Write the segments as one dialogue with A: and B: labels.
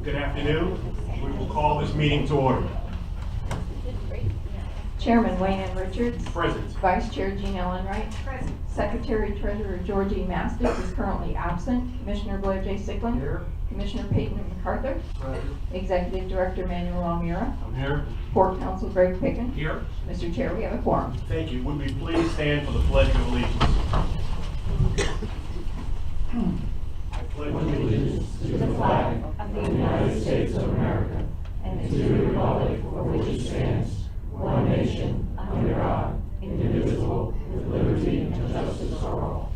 A: Good afternoon. We will call this meeting to order.
B: Chairman Wayne N. Richards.
A: Present.
B: Vice Chair Jean Ellen Wright.
C: Present.
B: Secretary Treasurer Georgie Mastis is currently absent. Commissioner Blair J. Sickland.
A: Here.
B: Commissioner Peyton MacArthur.
A: Present.
B: Executive Director Manuel Almira.
A: I'm here.
B: Port Counsel Greg Picken.
A: Here.
B: Mr. Chair, we have a quorum.
A: Thank you. Would we please stand for the Pledge of Allegiance? I pledge allegiance
B: To the flag of the United States of America and to the republic for which it stands, one nation, under God, indivisible, with liberty and justice for all.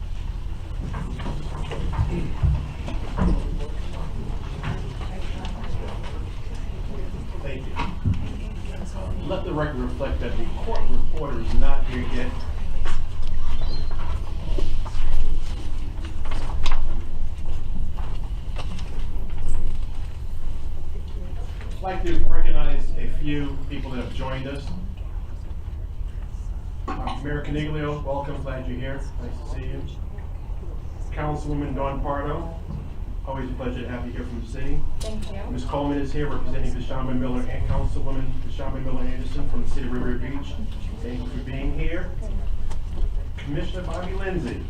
A: Thank you. Let the record reflect that the court reporter is not here yet. I'd like to recognize a few people that have joined us. Mayor Caniglio, welcome, glad you're here. Nice to see you. Councilwoman Dawn Pardo, always a pleasure to have you here from the city.
B: Thank you.
A: Ms. Coleman is here representing Deshaun Miller and Councilwoman Deshaun Miller Anderson from the city of River Beach. Thank you for being here. Commissioner Bobby Lindsay,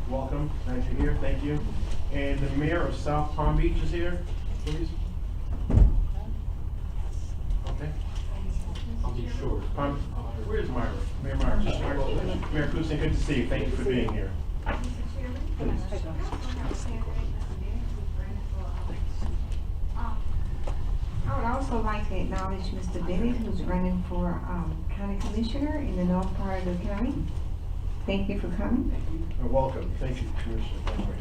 A: welcome, glad you're here, thank you. And the mayor of South Palm Beach is here, please. Okay. I'll be short. Where's Myra? Mayor Myra. Mayor Kusin, good to see you, thank you for being here.
C: I would also like to acknowledge Mr. Bennett, who's running for county commissioner in the north part of the county. Thank you for coming.
A: Welcome, thank you, Commissioner.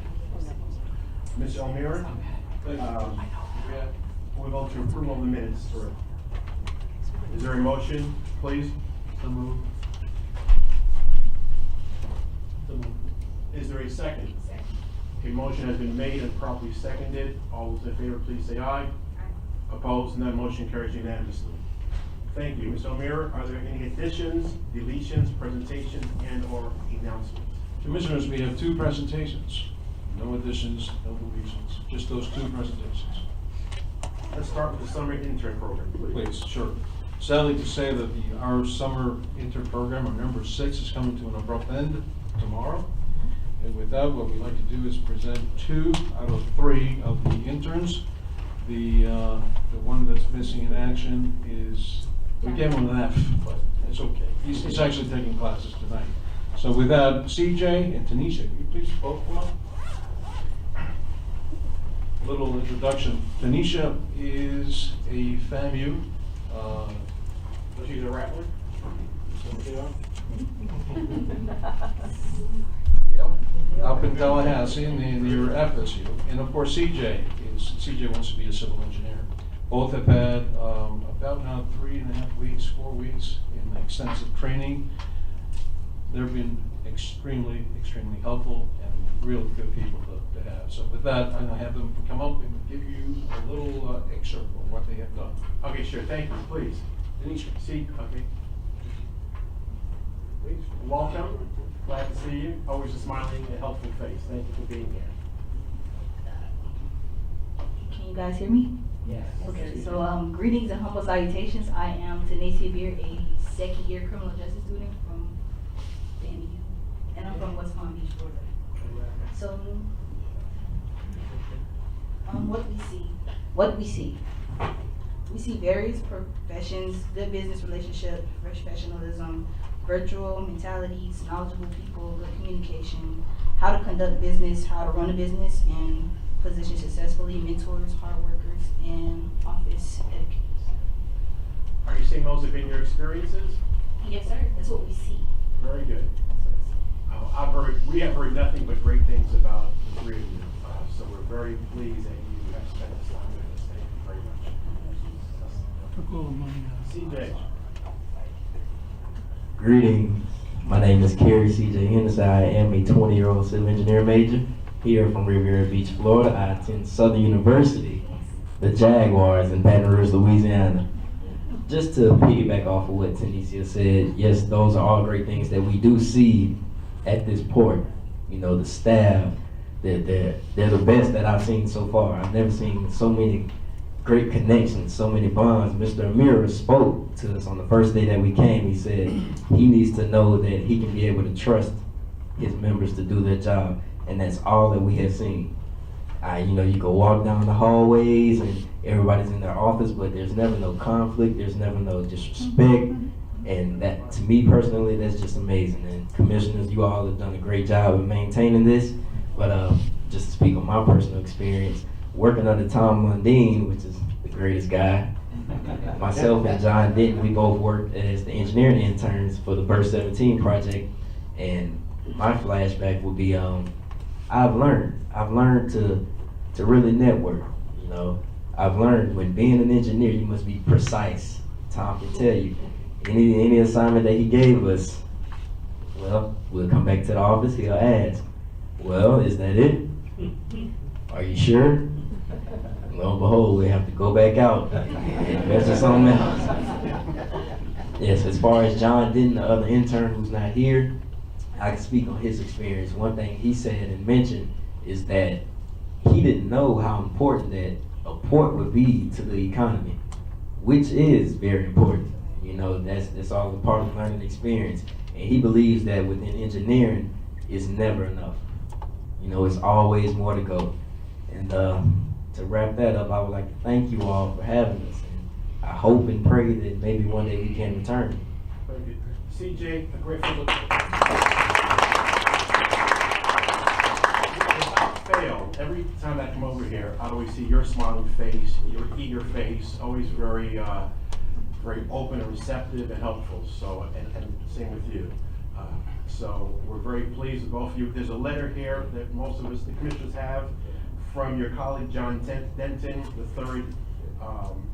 A: Ms. Almira, we're going to approve of the minutes. Is there a motion, please? So moved. Is there a second?
C: Second.
A: A motion has been made and properly seconded. All those in favor, please say aye. Opposed, none, motion carries unanimously. Thank you. Ms. Almira, are there any additions, deletions, presentations, and/or announcements?
D: Commissioners, we have two presentations. No additions, no deletions, just those two presentations.
A: Let's start with the summer intern program, please.
D: Please, sure. Sadly to say that our summer intern program, our number 6, is coming to an abrupt end tomorrow. And with that, what we'd like to do is present 2 out of 3 of the interns. The one that's missing in action is, we gave him an F, but it's okay. He's actually taking classes tonight. So with that, CJ and Tanisha, can you please both come up? Little introduction. Tanisha is a FAMU.
A: She's a rattler?
D: Yep. Up in Tallahassee in the FSU. And of course CJ wants to be a civil engineer. Both have had about now 3.5 weeks, 4 weeks in extensive training. They've been extremely helpful and real good people to have. So with that, I'm going to have them come up and give you a little excerpt of what they have done.
A: Okay, sure, thank you, please. See, okay. Please, welcome, glad to see you. Always a smiling and helpful face. Thank you for being here.
E: Can you guys hear me?
A: Yes.
E: Okay, so greetings and humble salutations. I am Tanisha Beer, a second-year criminal justice student from FAMU, and I'm from West Palm Beach, Florida. So, what we see. We see various professions, good business relationship, professionalism, virtual mentalities, knowledgeable people, good communication, how to conduct business, how to run a business, and position successfully, mentors, hard workers, and office etiquette.
A: Are you saying those have been your experiences?
E: Yes, sir. That's what we see.
A: Very good. We have heard nothing but great things about the three of you. So we're very pleased that you have spent this time with us. Thank you very much. CJ.
F: Greetings. My name is Kerry C.J. Henderson. I am a 20-year-old civil engineer major here from Riviera Beach, Florida. I attend Southern University, the Jaguars in Baton Rouge, Louisiana. Just to piggyback off of what Tanisha said, yes, those are all great things that we do see at this port. You know, the staff, they're the best that I've seen so far. I've never seen so many great connections, so many bonds. Mr. Amira spoke to us on the first day that we came. He said he needs to know that he can be able to trust his members to do their job, and that's all that we have seen. You know, you go walk down the hallways and everybody's in their office, but there's never no conflict, there's never no disrespect, and that, to me personally, that's just amazing. And commissioners, you all have done a great job of maintaining this, but just to speak on my personal experience, working under Tom Mundine, which is the greatest guy, myself and John Denton, we both worked as the engineering interns for the Burst 17 project, and my flashback would be, I've learned to really network, you know. I've learned when being an engineer, you must be precise. Tom can tell you, any assignment that he gave us, well, we'll come back to the office, he'll ask, well, is that it? Are you sure? Lo and behold, we have to go back out and measure something else. Yes, as far as John Denton, the other intern who's not here, I can speak on his experience. One thing he said and mentioned is that he didn't know how important that a port would be to the economy, which is very important. You know, that's all a part of learning experience. And he believes that within engineering, it's never enough. You know, it's always more to go. And to wrap that up, I would like to thank you all for having us. And I hope and pray that maybe one day we can return.
A: Thank you. CJ, a grateful look. Without fail, every time I come over here, I always see your smiling face, your eager face, always very open and receptive and helpful. So, and same with you. So we're very pleased with both of you. There's a letter here that most of us, the commissioners, have from your colleague John Denton, the third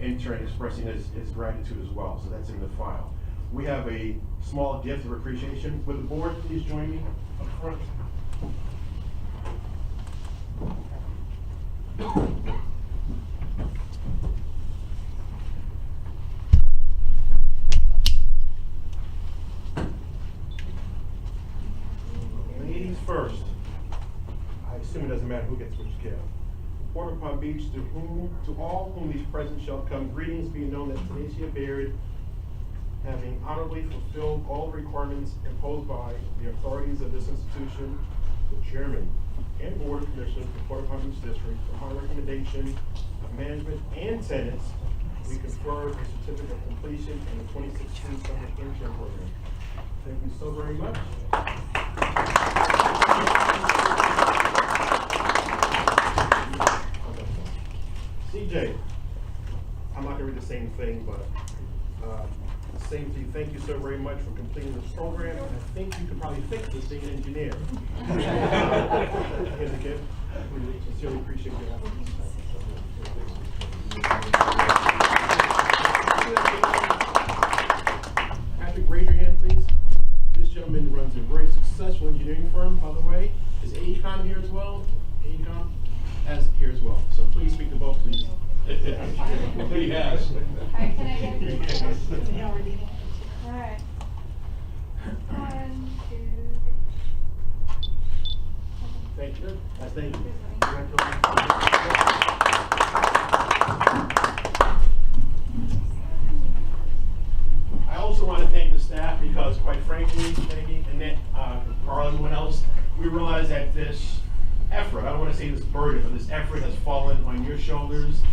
A: intern, expressing his gratitude as well. So that's in the file. We have a small gift of appreciation. Would the board please join me up front? Ladies first. I assume it doesn't matter who gets which gift. Port of Palm Beach, to all whom these presents shall come, greetings, be known that Tanisha Baird, having honorably fulfilled all the requirements imposed by the authorities of this institution, the chairman and board of commissioners of the Port of Palm Beach District, for high recommendation of management and tenants, we confer a certificate of completion in the 2016 summer intern program. Thank you so very much. CJ, I'm not gonna read the same thing, but same to you. Thank you so very much for completing this program. And I think you could probably fix this being an engineer. Here's a gift. We sincerely appreciate your efforts. Patrick, raise your hand, please. This gentleman runs a very successful engineering firm, by the way. Is AECOM here as well? AECOM has here as well. So please speak to both, please.
D: He has.
B: Alright, can I get this? Alright. 1, 2, 3.
A: Thank you. Thank you. I also want to thank the staff because, quite frankly, Peggy, Annette, Carl, everyone else, we realize that this effort, I don't want to say this burden, but this effort has fallen on your shoulders.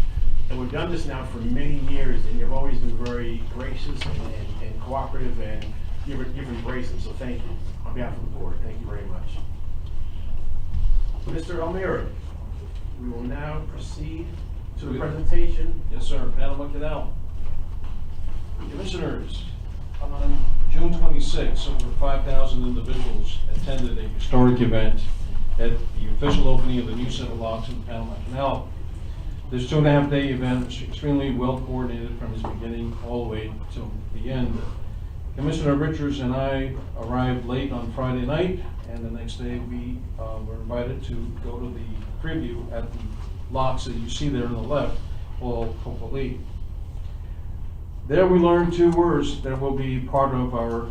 A: And we've done this now for many years, and you've always been very gracious and cooperative, and you've embraced them. So thank you. On behalf of the board, thank you very much. Mr. Almira, we will now proceed to the presentation.
D: Yes, sir. Panama Canal. Commissioners, on June 26, over 5,000 individuals attended a historic event at the official opening of the new set of locks in the Panama Canal. This 2.5-day event was extremely well coordinated from its beginning all the way to the end. Commissioner Richards and I arrived late on Friday night, and the next day we were invited to go to the preview at the locks that you see there on the left, called Popoli. There we learned 2 words that will be part of our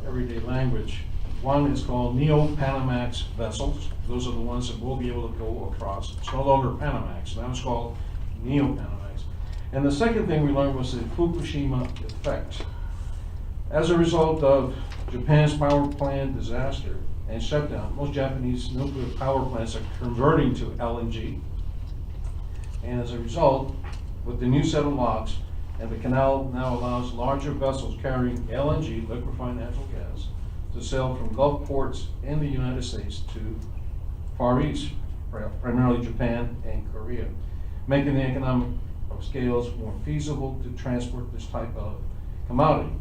D: everyday language. One is called Neo-Panamax vessels. Those are the ones that will be able to go across. It's no longer Panamax, now it's called Neo-Panamax. And the second thing we learned was the Fukushima effect. As a result of Japan's power plant disaster and shutdown, most Japanese nuclear power plants are converting to LNG. And as a result, with the new set of locks, and the canal now allows larger vessels carrying LNG, liquefied natural gas, to sail from Gulf ports in the United States to Far East, primarily Japan and Korea, making the economic scales more feasible to transport this type of commodity.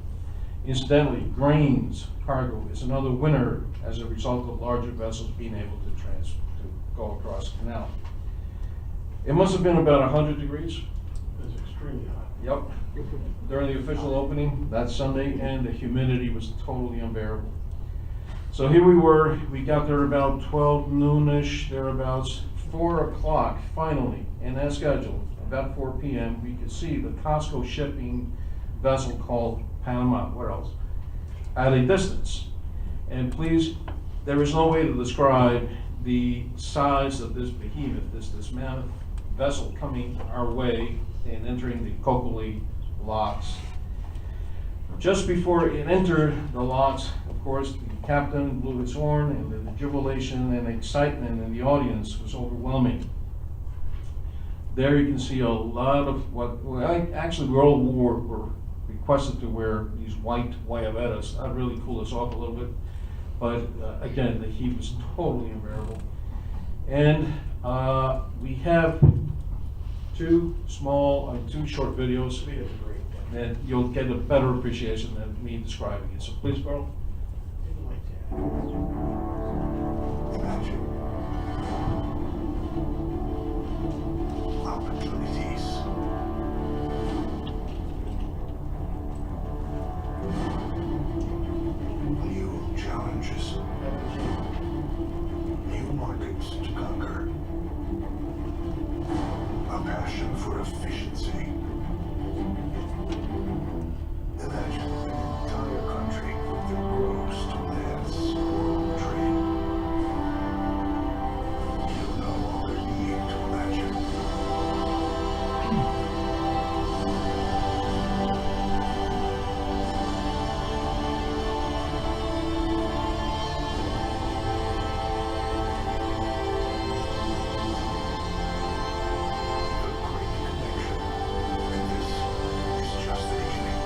D: Incidentally, grains cargo is another winner as a result of larger vessels being able to go across the canal. It must have been about 100 degrees.
A: It's extremely hot.
D: Yep. During the official opening that Sunday, and the humidity was totally unbearable. So here we were, we got there about 12 noonish, thereabouts, 4 o'clock finally, and as scheduled, about 4 p.m., we could see the Costco shipping vessel called Panama, where else? At a distance. And please, there is no way to describe the size of this behemoth, this mammoth vessel coming our way and entering the Kokoli locks. Just before it entered the locks, of course, the captain blew his horn, and the jubilation and excitement in the audience was overwhelming. There you can see a lot of actually World War were requested to wear these white guayaberas. That really cooled us off a little bit. But again, the heat was totally unbearable. And we have two short videos, and you'll get a better appreciation than me describing it. So please, Carl.
G: Imagine opportunities. New challenges. New markets to conquer. A passion for efficiency. Imagine an entire country that grows to man's trade. You no longer need to imagine. The great connection, and this is just the beginning.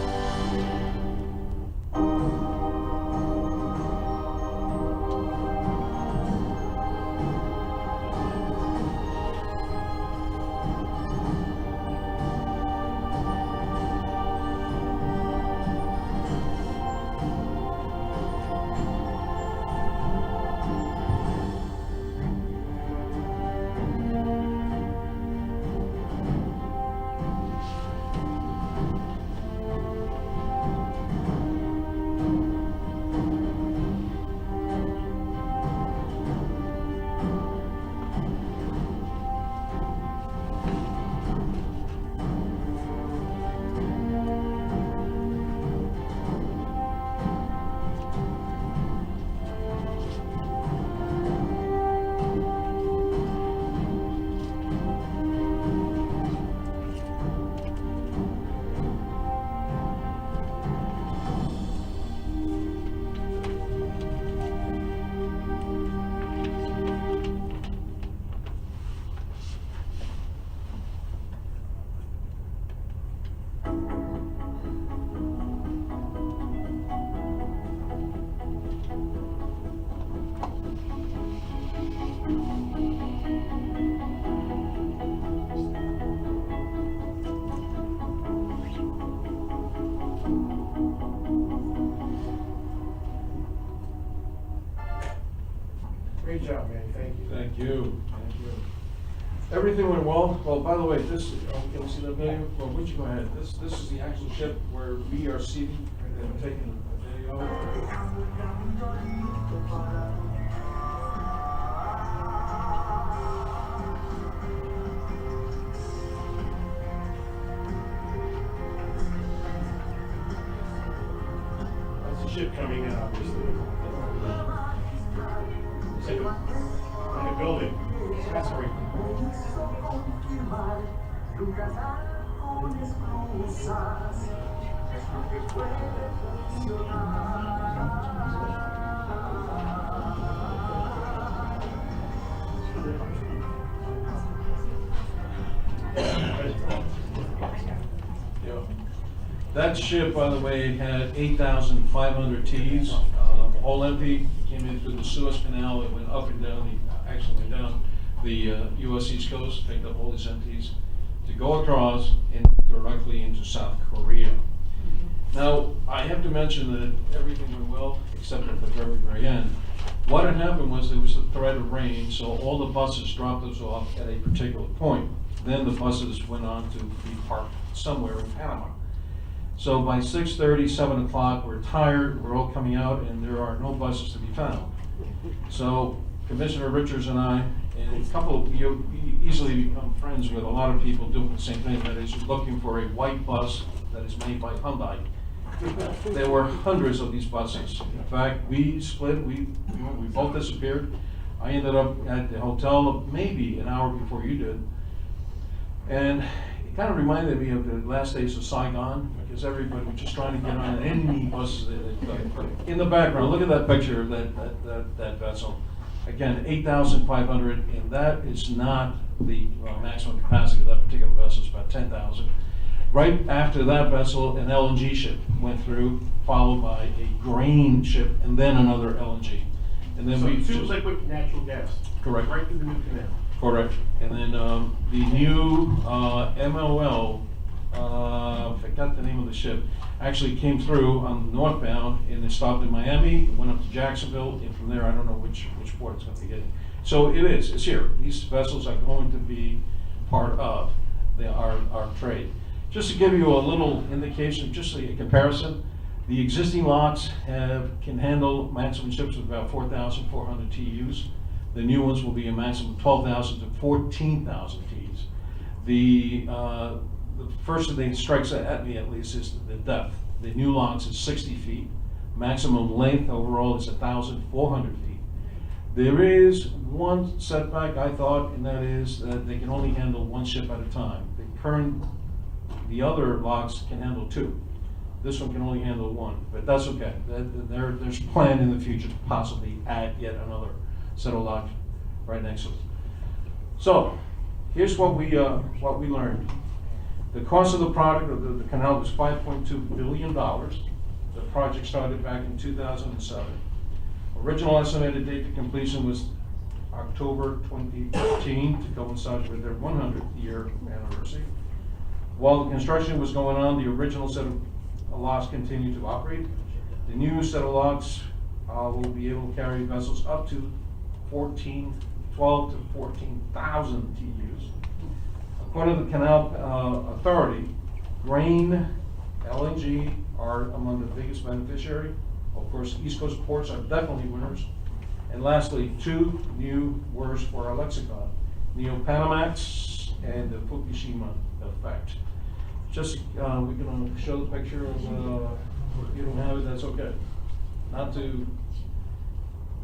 A: Great job, man. Thank you.
D: Thank you. Thank you. Everything went well. Well, by the way, this, can we see the video? Well, would you go ahead? This is the actual ship where we are seated and taking a video.
A: That's the ship coming in, obviously. It's like a building. That's great.
D: Yeah. That ship, by the way, had 8,500 Ts, all empty, came in through the Suez Canal, it went up and down, actually went down the US East Coast, picked up all these empties, to go across and directly into South Korea. Now, I have to mention that everything went well, except at the very, very end. What had happened was there was a threat of rain, so all the buses dropped us off at a particular point. Then the buses went on to be parked somewhere in Panama. So by 6:30, 7 o'clock, we're tired, we're all coming out, and there are no buses to be found. So Commissioner Richards and I, and a couple of, you easily become friends with a lot of people doing the same thing, that is looking for a white bus that is made by Hyundai. There were hundreds of these buses. In fact, we split, we both disappeared. I ended up at the hotel maybe an hour before you did. And it kind of reminded me of the last days of Saigon, because everybody was just trying to get on any buses that could. In the background, look at that picture of that vessel. Again, 8,500, and that is not the maximum capacity of that particular vessel, it's about 10,000. Right after that vessel, an LNG ship went through, followed by a grain ship, and then another LNG. And then
A: So
D: we
A: two liquid natural gas.
D: Correct.
A: Right through the new canal.
D: Correct. And then the new MOL, I forgot the name of the ship, actually came through on northbound, and it stopped in Miami, went up to Jacksonville, and from there I don't know which port it's going to be getting. So it's here. These vessels are going to be part of our trade. Just to give you a little indication, just a comparison, the existing locks can handle maximum ships of about 4,400 TEUs. The new ones will be a maximum of 12,000 to 14,000 Ts. The first thing that strikes at me, at least, is the depth. The new locks is 60 feet. Maximum length overall is 1,400 feet. There is one setback, I thought, and that is that they can only handle one ship at a time. The other locks can handle two. This one can only handle one, but that's okay. There's a plan in the future to possibly add yet another set of locks right next to it. So, here's what we learned. The cost of the project of the canal was $5.2 billion. The project started back in 2007. Original estimated date to completion was October 2015 to coincide with their 100-year anniversary. While the construction was going on, the original set of locks continued to operate. The new set of locks will be able to carry vessels up to 12 to 14,000 TEUs. According to the Canal Authority, grain, LNG are among the biggest beneficiary. Of course, East Coast ports are definitely winners. And lastly, two new words for our lexicon, Neo-Panamax and the Fukushima effect. Just, we're going to show the picture of, if you don't have it, that's okay.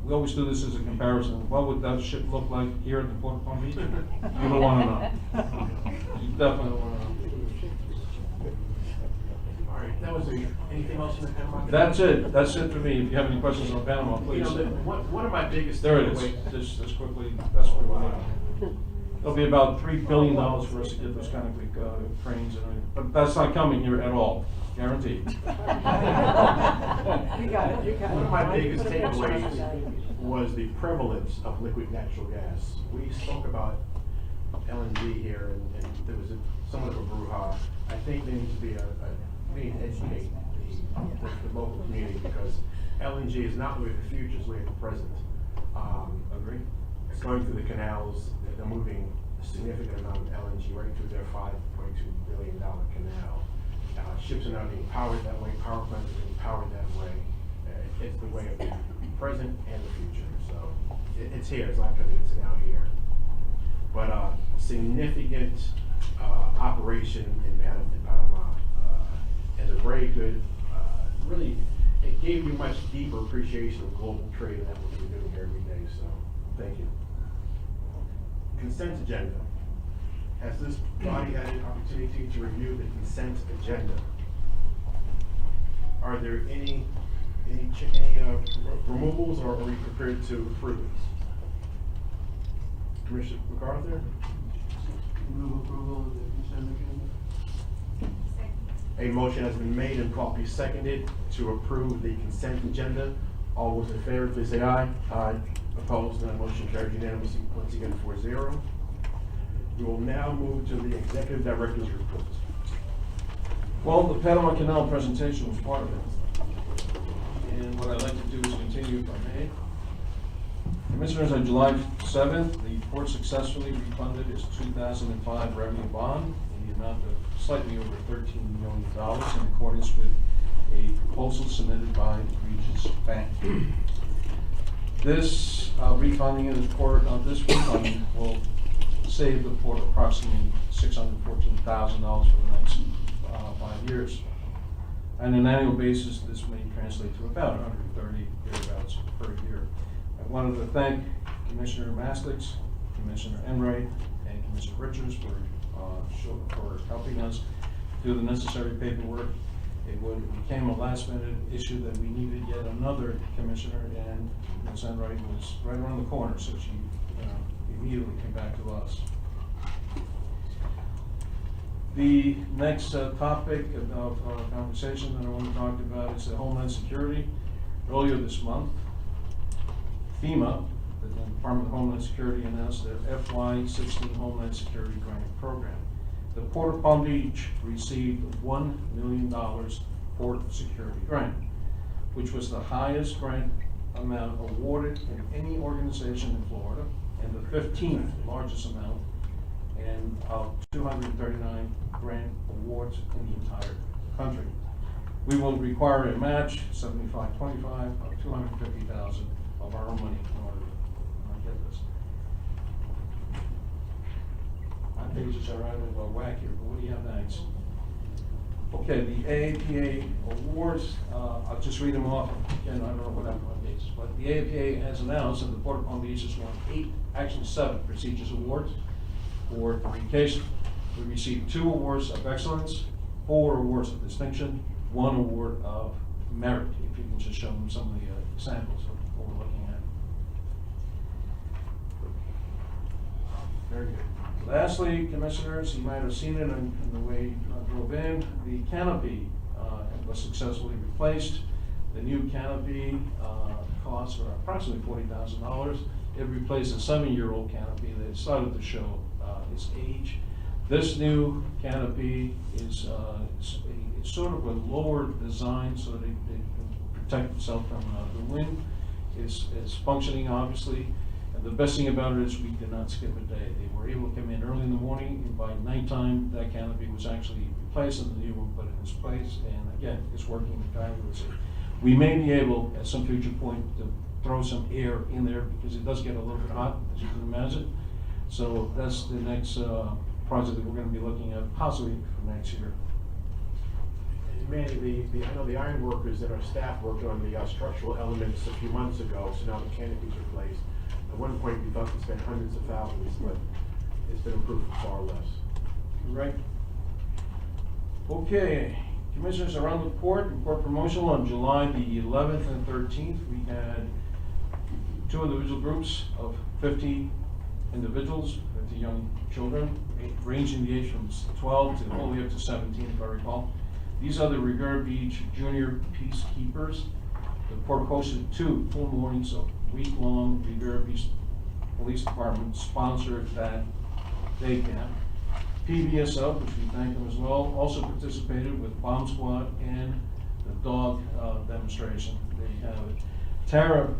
D: We always do this as a comparison. What would that ship look like here at the Port of Palm Beach? You don't want to know. You definitely want to know.
A: All right, that was anything else in the Panama?
D: That's it. That's it for me. If you have any questions on Panama,
A: You
D: please.
A: know, one of my biggest
D: There it
A: takeaways-
D: is. Just quickly, that's what we want. It'll be about $3 billion for us to get those kind of big cranes and everything. But that's not coming here at all, guaranteed.
B: You got it, you got it.
A: One of my biggest takeaways was the prevalence of liquid natural gas. We spoke about LNG here, and there was somewhat of a brouhaha. I think there needs to be we need to educate the local community, because LNG is not the way of the future, it's the way of the present.
D: Agree?
A: It's going through the canals, they're moving a significant amount of LNG right through their $5.2 billion canal. Ships are now being powered that way, power plants are being powered that way. It's the way of the present and the future. So it's here, it's not coming, it's now here. But significant operation in Panama, and a very good, really, it gave you much deeper appreciation of global trade, and that's what we're doing here every day. So thank you. Consent agenda. Has this body had an opportunity to review the consent agenda? Are there any removals, or are we prepared to approve? Commissioner MacArthur?
H: Move approval of the consent agenda.
A: A motion has been made and properly seconded to approve the consent agenda. All those in favor, please say aye. Aye. Opposed? None. Motion carried unanimously, once again 4-0. We will now move to the executive director's report.
D: Well, the Panama Canal presentation was part of it. And what I'd like to do is continue, if I may. Commissioners, on July 7th, the port successfully refunded its 2005 revenue bond in the amount of slightly over $13 million in accordance with a proposal submitted by Regis Bank. This refunding in the port, this refunding will save the port approximately $614,000 for the next 5 years. On an annual basis, this may translate to about 130 thereabouts per year. I wanted to thank Commissioner Mastix, Commissioner Enright, and Commissioner Richards for helping us do the necessary paperwork. It became a last-minute issue that we needed yet another commissioner, and Ms. Enright was right around the corner, so she immediately came back to us. The next topic of conversation that I want to talk about is the Homeland Security. Earlier this month, FEMA, the Department of Homeland Security, announced their FY16 Homeland Security Grant Program. The Port of Palm Beach received $1 million port security grant, which was the highest grant amount awarded in any organization in Florida, and the 15th largest amount and of 239 grant awards in the entire country. We will require a match, 75-25, of $250,000 of our own money in order to get this. My pages are out of whack here, but what do you have next? Okay, the AAPA awards, I'll just read them off. Again, I don't know what happened on these, but the AAPA has announced that the Port of Palm Beach has won 7 prestigious awards for communication. We received 2 awards of excellence, 4 awards of distinction, 1 award of merit. If you can just show them some of the examples of what we're looking at. Very good. Lastly, commissioners, you might have seen it in the way you drove in. The canopy was successfully replaced. The new canopy costs approximately $40,000. It replaced a 7-year-old canopy that started to show its age. This new canopy is sort of a lower design so that it can protect itself from the wind. It's functioning, obviously. And the best thing about it is we did not skip a day. They were able to come in early in the morning, and by nighttime, that canopy was actually replaced and the new one put in its place. And again, it's working fabulously. We may be able, at some future point, to throw some air in there because it does get a little bit hot, as you can imagine. So that's the next project that we're going to be looking at, possibly for next year.
A: And Manny, I know the iron workers and our staff worked on the structural elements a few months ago, so now the canopy's replaced. At one point, we thought we spent hundreds of thousands, but it's been improved far less.
D: Right. Okay, commissioners, around the port and port promotional on July the 11th and 13th, we had 2 individual groups of 50 individuals, 50 young children, ranging the age from 12 to all the way up to 17, if I recall. These are the Riviera Beach Junior Peacekeepers. The port hosted 2 full mornings of week-long Riviera Beach Police Department sponsored that day camp. PBSO, which we thank them as well, also participated with Bomb Squad and the dog demonstration. They have it. Tara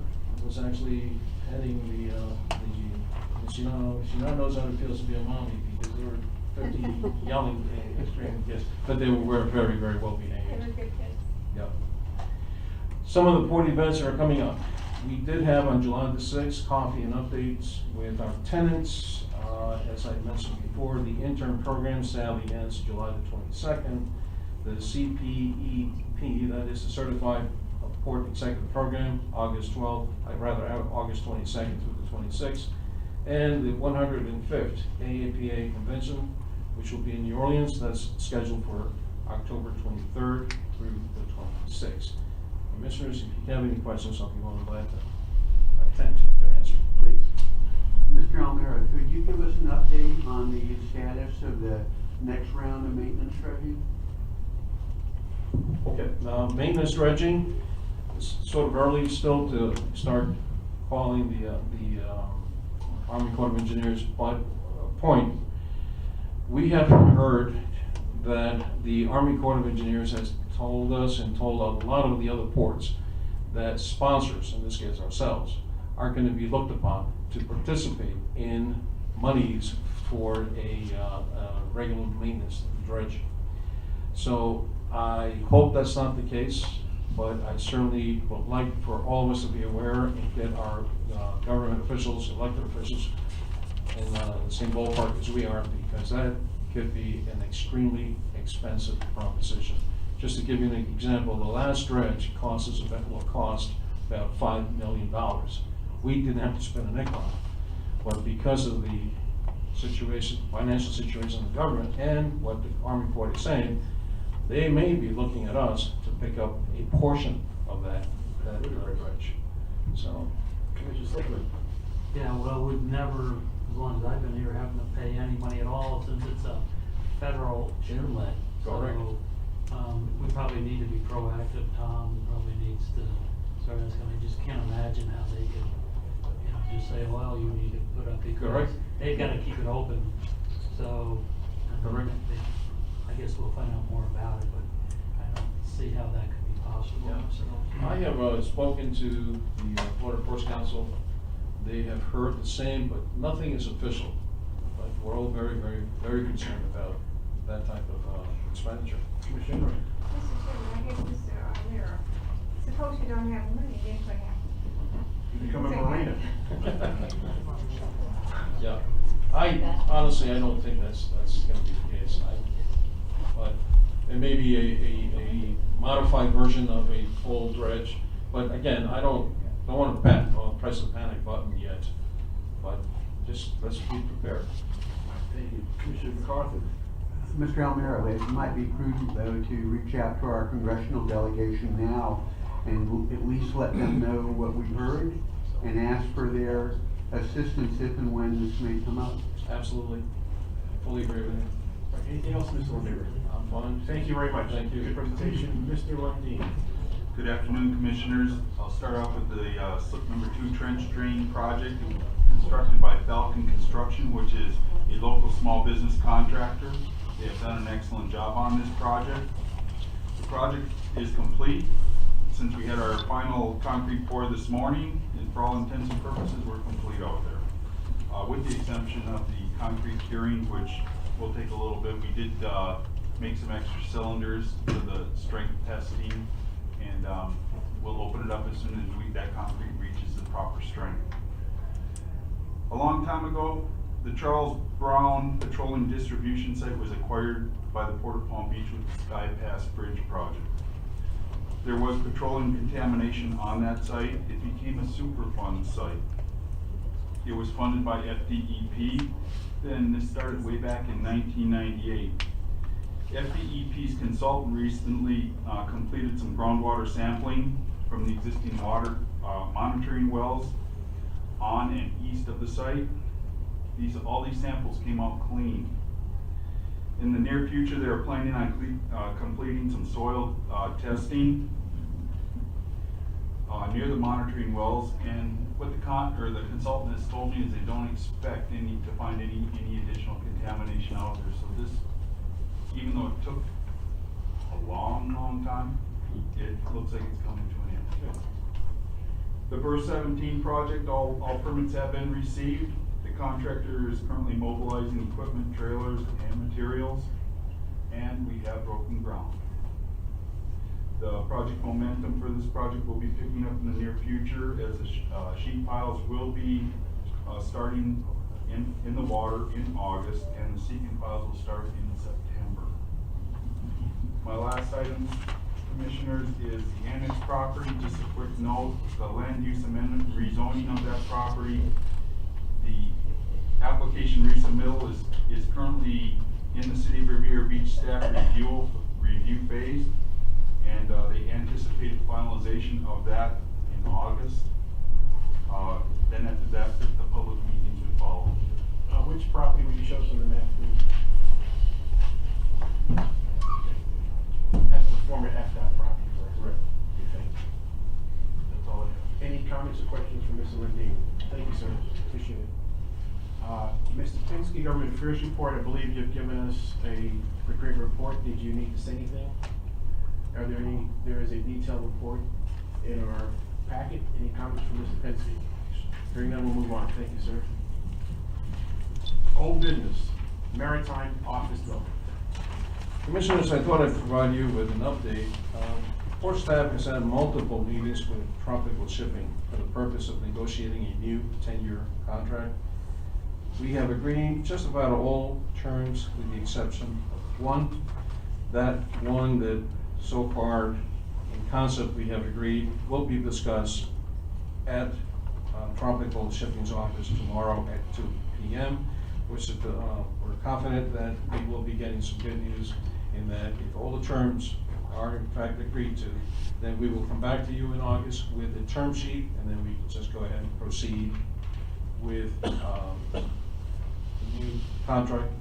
D: was actually heading she now knows how it feels to be a mommy because there were 50 yelling screaming kids, but they were very, very well behaved.
B: They were good kids.
D: Yep. Some of the port events are coming up. We did have on July the 6th coffee and updates with our tenants. As I mentioned before, the intern program sadly ends July the 22nd. The CPEP, that is the Certified Port Executive Program, August 12th, August 22nd through the 26th. and the 105th AAPA convention, which will be in New Orleans. That's scheduled for October 23rd through the 26th. Commissioners, if you have any questions, I'll be more than glad to attempt to answer, please.
H: Mr. Almira, could you give us an update on the status of the next round of maintenance dredging?
D: Okay, maintenance dredging, it's sort of early still to start calling the Army Corps of Engineers, but point, we have heard that the Army Corps of Engineers has told us and told a lot of the other ports that sponsors, in this case ourselves, are going to be looked upon to participate in monies for a regular maintenance dredge. So I hope that's not the case, but I certainly would like for all of us to be aware and get our government officials, elected officials, in the same ballpark as we are, because that could be an extremely expensive proposition. Just to give you an example, the last dredge cost us about $5 million. We didn't have to spend a nickel on it, but because of the situation, financial situation of the government, and what the Army Corps is saying, they may be looking at us to pick up a portion of that dredge. So,
A: Commissioner Stickland.
I: Yeah, well, we've never, as long as I've been here, having to pay any money at all since it's a federal inlet.
D: Correct.
I: So, we probably need to be proactive. Tom probably needs to start asking. I just can't imagine how they could, just say, well, you need to put up because
D: Correct.
I: they've got to keep it open. So,
D: Correct.
I: I guess we'll find out more about it, but I don't see how that could be possible.
D: Yeah.
I: So,
D: I have spoken to the Florida Ports Council. They have heard the same, but nothing is official. But we're all very, very, very concerned about that type of expenditure.
A: Commissioner.
C: Mr. Chairman, I guess, Mr. Almira, suppose you don't have money, then what happens?
A: You become a marina.
D: Yeah, honestly, I don't think that's gonna be the case. But it may be a modified version of a full dredge. But again, I don't want to press the panic button yet. But just let's be prepared.
A: Thank you. Commissioner McCarthy.
H: Mr. Almira, it might be prudent though to reach out to our congressional delegation now and at least let them know what we heard and ask for their assistance if and when this may come up.
D: Absolutely. I fully agree with you.
A: Anything else, Mr. Almira?
D: I'm fine.
A: Thank you very much.
D: Thank you.
A: Good presentation. Mr. Lundin.
J: Good afternoon, Commissioners. I'll start off with the slip number 2 trench drain project constructed by Falcon Construction, which is a local small business contractor. They have done an excellent job on this project. The project is complete since we had our final concrete pour this morning, and for all intents and purposes, we're complete out there. With the exception of the concrete curing, which will take a little bit. We did make some extra cylinders for the strength testing, and we'll open it up as soon as that concrete reaches the proper strength. A long time ago, the Charles Brown Petroleum Distribution Site was acquired by the Port of Palm Beach with the Sky Pass Bridge project. There was petroleum contamination on that site. It became a Superfund site. It was funded by FDEP. Then this started way back in 1998. FDEP's consultant recently completed some groundwater sampling from the existing water monitoring wells on and east of the site. All these samples came out clean. In the near future, they are planning on completing some soil testing near the monitoring wells, and what the consultant has told me is they don't expect to find any additional contamination out there. So this, even though it took a long time, it looks like it's coming to an end. The Burr 17 project, all permits have been received. The contractor is currently mobilizing equipment, trailers, and materials, and we have broken ground. The project momentum for this project will be picking up in the near future as the sheet piles will be starting in the water in August, and the seeking piles will start in September. My last item, Commissioners, is the annex property. Just a quick note, the land use amendment rezoning of that property, the application resubmittal is currently in the City of Riviera Beach staff review phase, and they anticipated finalization of that in August. Then after that, the public meetings would follow.
A: Which property would you show us on the map, please? That's the former FDOT property, correct?
J: Correct.
A: Okay, thank you. That's all I have. Any comments or questions from Mr. Lundin? Thank you, sir. Appreciate it. Mr. Pinsky, Government Affairs Report, I believe you've given us a prepared report. Did you need to say anything? There is a detailed report in our packet. Any comments from Mr. Pinsky? Hearing none, we'll move on. Thank you, sir. Old business, Maritime Office Building.
D: Commissioners, I thought I'd provide you with an update. Port staff has had multiple meetings with Tropical Shipping for the purpose of negotiating a new 10-year contract. We have agreed just about all terms with the exception of one. That one that so far in concept we have agreed will be discussed at Tropical Shipping's office tomorrow at 2 p.m. We're confident that we will be getting some good news in that if all the terms are in fact agreed to, then we will come back to you in August with a term sheet, and then we can just go ahead and proceed with the new contract,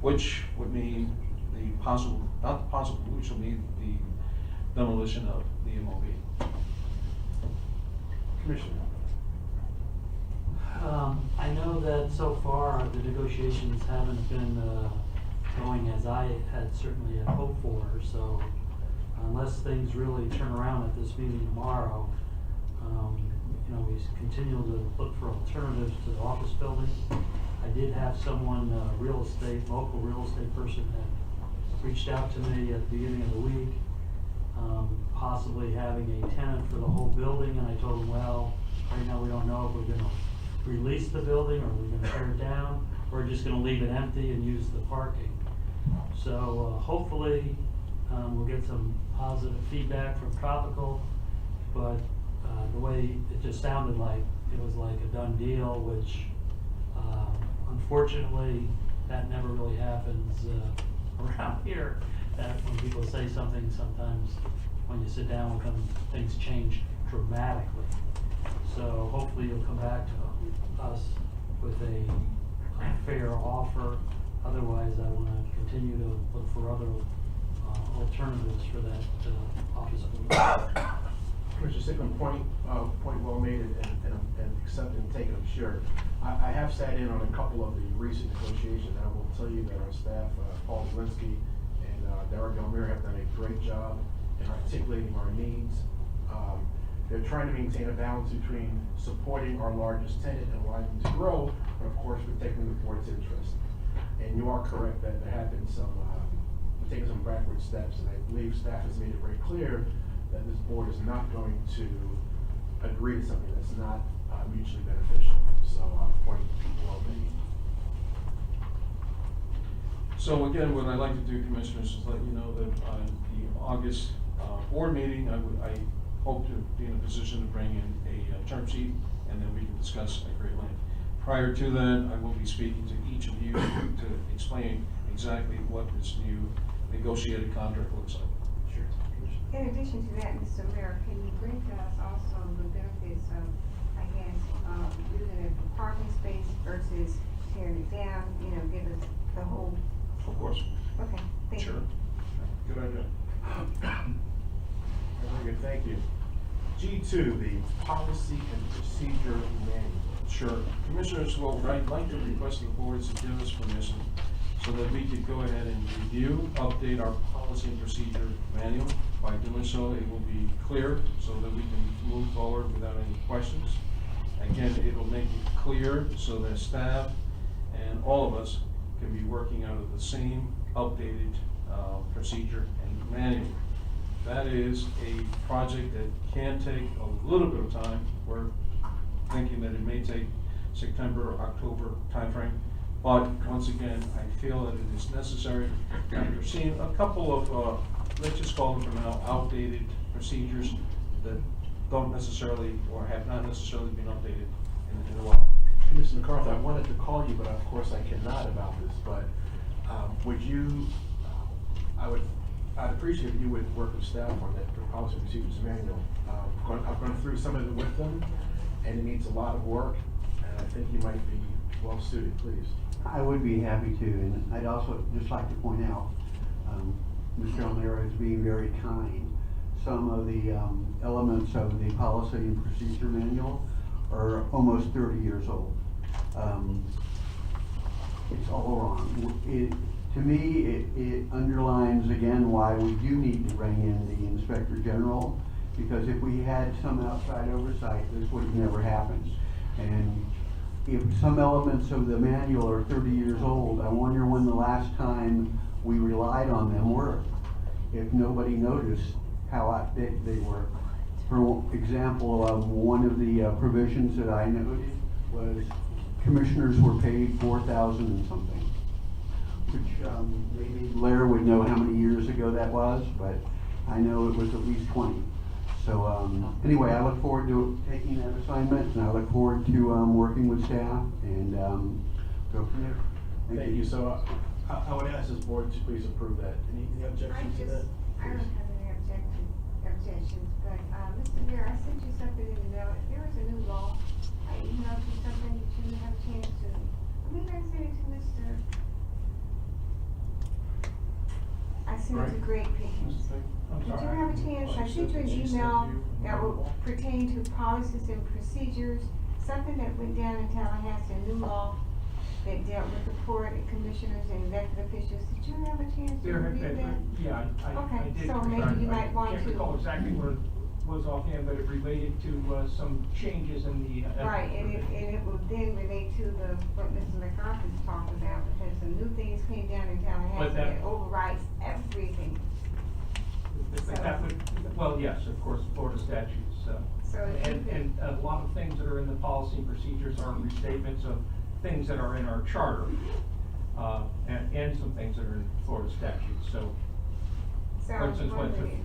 D: which would mean which will mean the demolition of the MOB.
A: Commissioner.
I: I know that so far the negotiations haven't been going as I had certainly had hoped for, so unless things really turn around at this meeting tomorrow, we continue to look for alternatives to the office building. I did have someone, local real estate person that reached out to me at the beginning of the week, possibly having a tenant for the whole building, and I told him, well, right now we don't know if we're gonna release the building, or we're gonna tear it down, or we're just gonna leave it empty and use the parking. So hopefully we'll get some positive feedback from Tropical, but the way it just sounded like it was like a done deal, which unfortunately that never really happens around here. That when people say something, sometimes when you sit down with them, things change dramatically. So hopefully you'll come back to us with a fair offer. Otherwise, I want to continue to look for other alternatives for that office building.
A: Commissioner Sickman, point well made and accepted and taken, I'm sure. I have sat in on a couple of the recent negotiations. I will tell you that our staff, Paul Zielinski and Derek Elmira, have done a great job in articulating our needs. They're trying to maintain a balance between supporting our largest tenant and allowing them to grow, but of course protecting the board's interest. And you are correct that there have been some, we're taking some backward steps, and I believe staff has made it very clear that this board is not going to agree to something that's not mutually beneficial. So point well made.
D: So again, what I'd like to do, Commissioners, is let you know that the August board meeting, I hope to be in a position to bring in a term sheet, and then we can discuss at great length. Prior to that, I will be speaking to each of you to explain exactly what this new negotiated contract looks like.
A: Sure.
C: In addition to that, Mr. Mayor, can you bring to us also the benefits of, I guess, using it for parking space versus tearing it down, give us the whole.
D: Of course.
C: Okay, thank you.
D: Sure. Good idea.
A: Very good, thank you. G2, the policy and procedure manual.
D: Sure. Commissioners, well, I'd like to request the boards to give us permission so that we could go ahead and review, update our policy and procedure manual. By doing so, it will be clear so that we can move forward without any questions. Again, it will make it clear so that staff and all of us can be working out of the same updated procedure and manual. That is a project that can take a little bit of time. We're thinking that it may take September, October timeframe. But once again, I feel that it is necessary. After seeing a couple of, let's just call them for now, outdated procedures that don't necessarily or have not necessarily been updated in a while.
A: Mr. McCarthy, I wanted to call you, but of course I cannot about this, but would you, I'd appreciate if you would work with staff on that policy and procedures manual. I've gone through some of it with them, and it needs a lot of work, and I think you might be well suited, please.
H: I would be happy to, and I'd also just like to point out, Mr. O'Meara is being very kind. Some of the elements of the policy and procedure manual are almost 30 years old. It's all wrong. To me, it underlines again why we do need to bring in the Inspector General, because if we had some outside oversight, this would have never happened. And if some elements of the manual are 30 years old, I wonder when the last time we relied on them were, if nobody noticed how outdated they were. For example, one of the provisions that I noted was commissioners were paid $4,000 and something, which maybe Blair would know how many years ago that was, but I know it was at least 20. So anyway, I look forward to taking that assignment, and I look forward to working with staff and go from there.
A: Thank you. So I would ask this board to please approve that. Any objections to that?
C: I don't have any objections, but, Mr. Mayor, I sent you something in the mail. There is a new law. I emailed you something that you have a chance to, maybe I sent it to Mr. I sent it to Greg Pickens. Did you have a chance? I sent you an email that will pertain to policies and procedures, something that went down in Tallahassee, a new law that dealt with the court and commissioners and elected officials. Did you have a chance to review that?
K: Yeah, I
C: Okay,
K: did.
C: so maybe you might want
K: I can't
C: to.
K: recall exactly what it was offhand, but it related to some changes in the.
C: Right, and it will then relate to what Mr. McCarthy's talked about, because some new things came down in Tallahassee that overrides everything.
K: That would, well, yes, of course, Florida statutes,
C: So if you could-
K: and a lot of things that are in the policy and procedures are restatements of things that are in our charter, and some things that are in Florida statutes, so.
C: So I
K: For
C: was
K: instance, when the
C: wondering,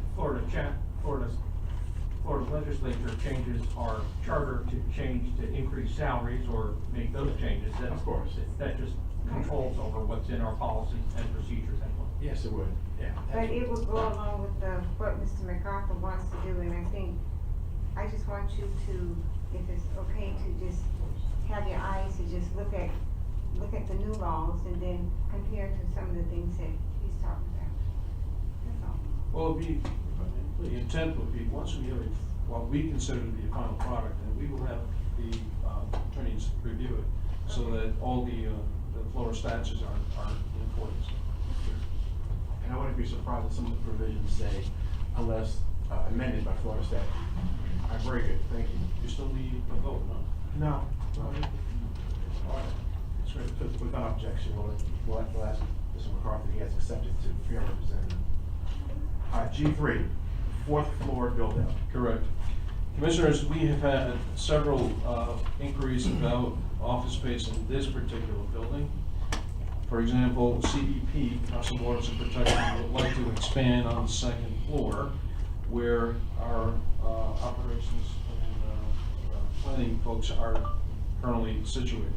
K: Florida legislature changes our charter to change to increase salaries or make those changes, that's.
A: Of course.
K: That just controls over what's in our policies and procedures anyway.
A: Yes, it would, yeah.
C: but it will go along with what Mr. MacArthur wants to do, and I think, I just want you to, if it's okay to just have your eyes to just look at the new laws and then compare to some of the things that he's talking about. That's all.
D: Well, the intent would be, once we have what we consider to be a final product, then we will have the attorneys review it, so that all the Florida statutes are in accordance.
A: And I wouldn't be surprised if some of the provisions say, unless amended by Florida statute. All right, very good, thank you.
D: You still need a vote, no?
A: No. All right. It's great. Without objection, we'll ask Mr. McCarthy, he has accepted to be our representative. All right, G3, fourth floor build out.
D: Correct. Commissioners, we have had several inquiries about office space in this particular building. For example, CBP, Council of Borders and Protection, would like to expand on the second floor where our operations and planning folks are currently situated.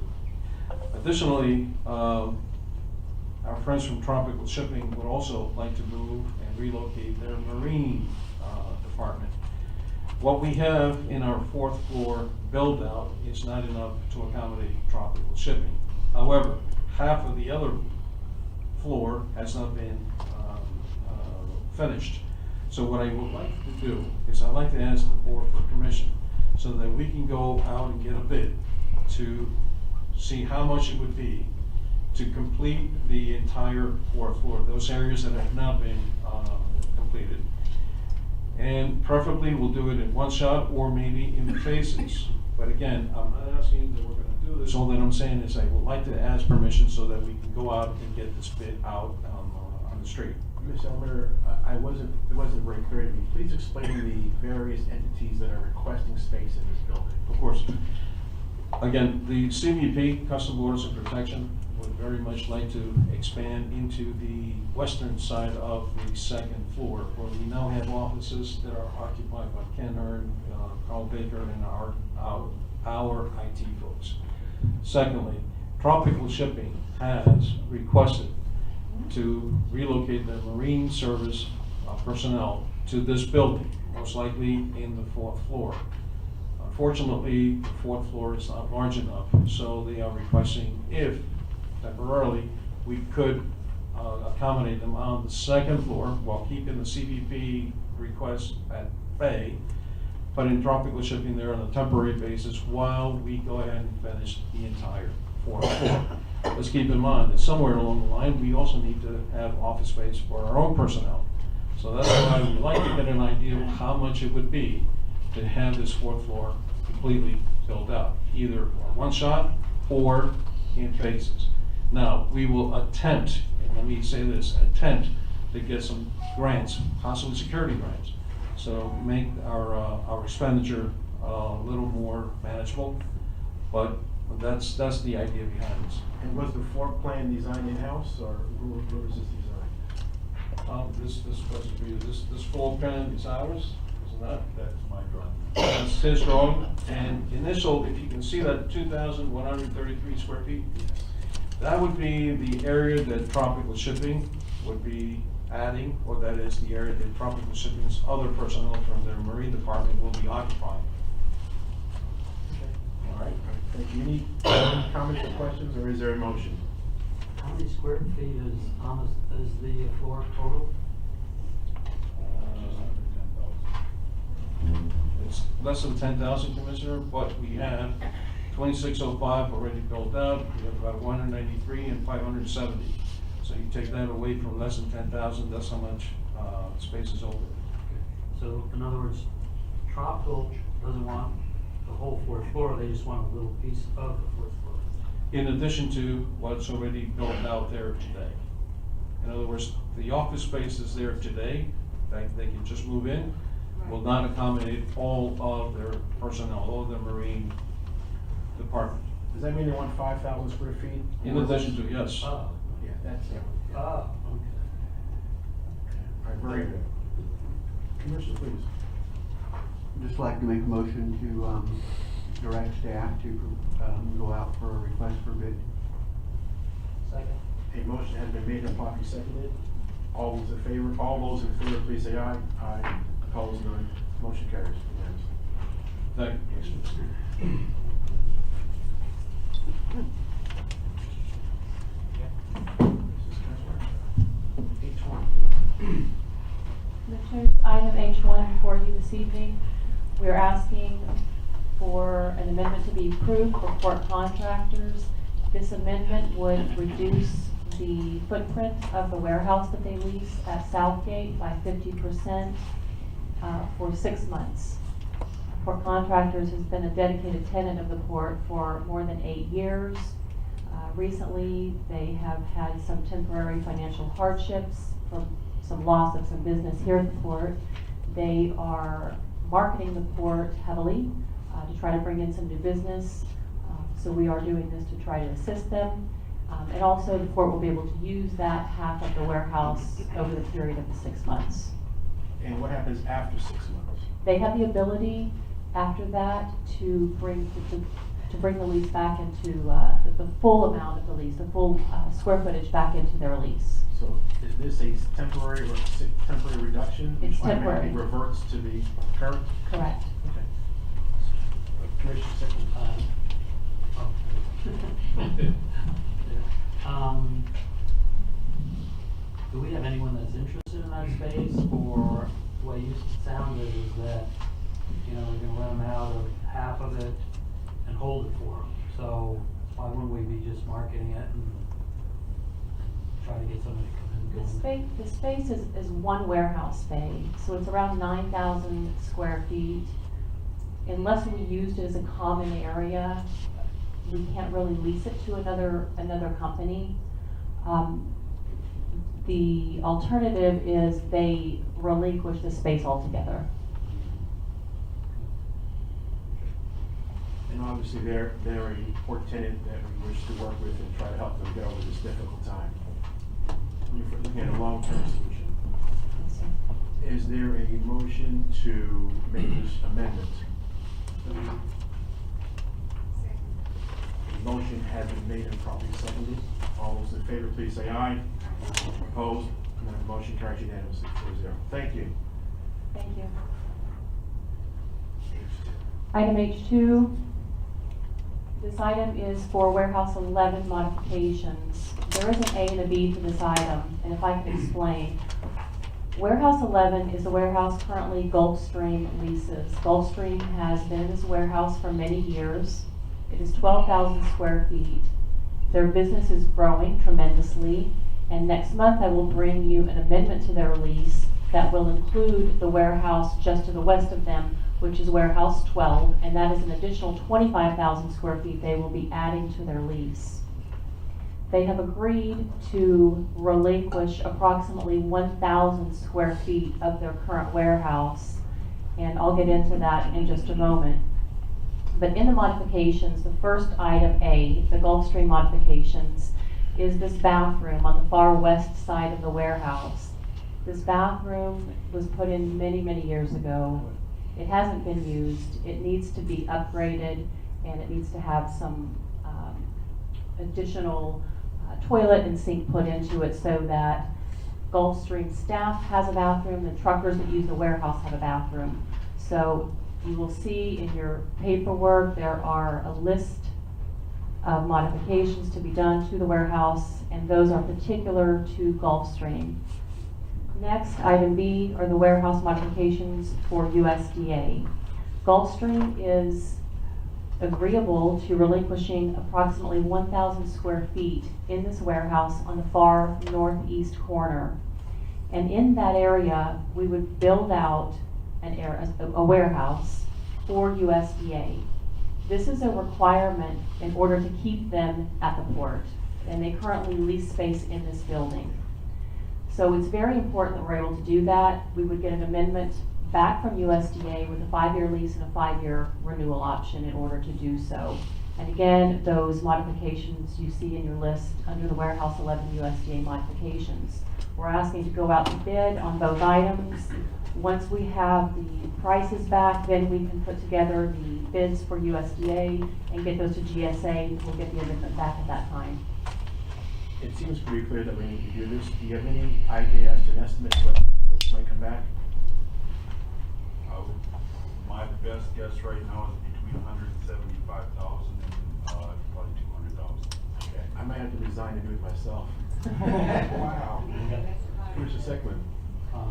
D: Additionally, our friends from Tropical Shipping would also like to move and relocate their marine department. What we have in our fourth floor build out is not enough to accommodate Tropical Shipping. However, half of the other floor has not been finished. So what I would like to do is I'd like to ask the board for permission so that we can go out and get a bid to see how much it would be to complete the entire fourth floor, those areas that have not been completed. And preferably we'll do it in one shot or maybe in phases. But again, I'm not asking that we're gonna do this. All that I'm saying is I would like to ask permission so that we can go out and get this bid out on the street.
A: Ms. Elmer, it wasn't very clear to me. Please explain the various entities that are requesting space in this building.
D: Of course. Again, the CBP, Customs Borders and Protection, would very much like to expand into the western side of the second floor, where we now have offices that are occupied by Ken Hearn, Carl Baker, and our IT folks. Secondly, Tropical Shipping has requested to relocate their marine service personnel to this building, most likely in the 4th floor. Unfortunately, the 4th floor is not large enough, so they are requesting if temporarily we could accommodate them on the 2nd floor while keeping the CBP request at bay, but in Tropical Shipping there on a temporary basis while we go ahead and finish the entire 4th floor. Let's keep in mind that somewhere along the line, we also need to have office space for our own personnel. So that's why we'd like to get an idea of how much it would be to have this 4th floor completely built out, either one shot or in phases. Now, we will attempt, and let me say this, attempt to get some grants, possibly security grants, so make our expenditure a little more manageable, but that's the idea behind this.
A: And was the floor plan designed in-house, or who was this designed?
D: This question for you, this floor plan is ours, is it not?
J: That's my drawing.
D: That's his drawing, and initial, if you can see that 2,133 square feet, that would be the area that Tropical Shipping would be adding, or that is the area that Tropical Shipping's other personnel from their marine department will be occupying. All right?
A: Thank you. Any comments or questions, or is there a motion?
I: How many square feet is the floor total?
D: It's less than 10,000, Commissioner, but we have 2605 already built out. We have about 193 and 570. So you take that away from less than 10,000, that's how much space is open.
I: So in other words, Tropical doesn't want the whole 4th floor, they just want a little piece of the 4th floor.
D: In addition to what's already built out there today. In other words, the office space is there today, that they can just move in, will not accommodate all of their personnel, all of their marine department.
A: Does that mean they want 5,000 square feet?
D: In addition to, yes.
I: Oh,
A: Yeah, that's it.
I: oh, okay.
A: All right, very good. Commissioner, please.
H: I'd just like to make a motion to direct staff to go out for a request for bid.
I: Second.
A: A motion has been made and properly seconded. All those in favor, please say aye. Aye. Opposed, none. Motion carries.
D: Thank you, Commissioner.
B: Commissioners, item H1 before you this evening. We are asking for an amendment to be approved for port contractors. This amendment would reduce the footprint of the warehouse that they lease at Southgate by 50% for 6 months. Port Contractors has been a dedicated tenant of the port for more than 8 years. Recently, they have had some temporary financial hardships from some loss of some business here at the port. They are marketing the port heavily to try to bring in some new business. So we are doing this to try to assist them. And also the port will be able to use that half of the warehouse over the period of the 6 months.
A: And what happens after 6 months?
B: They have the ability after that to bring the lease back into the full amount of the lease, the full square footage back into their lease.
A: So is this a temporary or temporary reduction?
B: It's
A: Which
B: temporary.
A: automatically reverts to the current?
B: Correct.
A: Okay. Commissioner second.
I: Do we have anyone that's interested in that space, or the way you sounded is that, you know, we're gonna let them out of half of it and hold it for them? So why wouldn't we be just marketing it and try to get somebody to come in?
B: The space is one warehouse bay, so it's around 9,000 square feet. Unless we used it as a common area, we can't really lease it to another company. The alternative is they relinquish the space altogether.
A: And obviously they're a port tenant that we wish to work with and try to help them get over this difficult time. We're looking at a long-term solution. Is there a motion to make this amendment? A Motion has been made and properly seconded. All those in favor, please say aye. Opposed? None. Motion carries unanimously, 4-0. Thank you.
B: Thank you.
A: H2.
B: Item H2, this item is for warehouse 11 modifications. There is an A and a B to this item, and if I can explain. Warehouse 11 is a warehouse currently Gulfstream leases. Gulfstream has been in this warehouse for many years. It is 12,000 square feet. Their business is growing tremendously, and next month I will bring you an amendment to their lease that will include the warehouse just to the west of them, which is warehouse 12, and that is an additional 25,000 square feet they will be adding to their lease. They have agreed to relinquish approximately 1,000 square feet of their current warehouse, and I'll get into that in just a moment. But in the modifications, the first item A, the Gulfstream modifications, is this bathroom on the far west side of the warehouse. This bathroom was put in many, many years ago. It hasn't been used. It needs to be upgraded, and it needs to have some additional toilet and sink put into it so that Gulfstream staff has a bathroom, the truckers that use the warehouse have a bathroom. So you will see in your paperwork there are a list of modifications to be done to the warehouse, and those are particular to Gulfstream. Next, item B are the warehouse modifications for USDA. Gulfstream is agreeable to relinquishing approximately 1,000 square feet in this warehouse on the far northeast corner. And in that area, we would build out a warehouse for USDA. This is a requirement in order to keep them at the port, and they currently lease space in this building. So it's very important that we're able to do that. We would get an amendment back from USDA with a 5-year lease and a 5-year renewal option in order to do so. And again, those modifications you see in your list under the Warehouse 11 USDA modifications. We're asking to go out to bid on both items. Once we have the prices back, then we can put together the bids for USDA and get those to GSA. We'll get the amendment back at that time.
A: It seems pretty clear that we need to do this. Do you have any idea as to an estimate what might come back?
J: My best guess right now is between 175,000 and probably 200,000.
A: Okay. I might have to resign and do it myself. Wow. Here's the second one.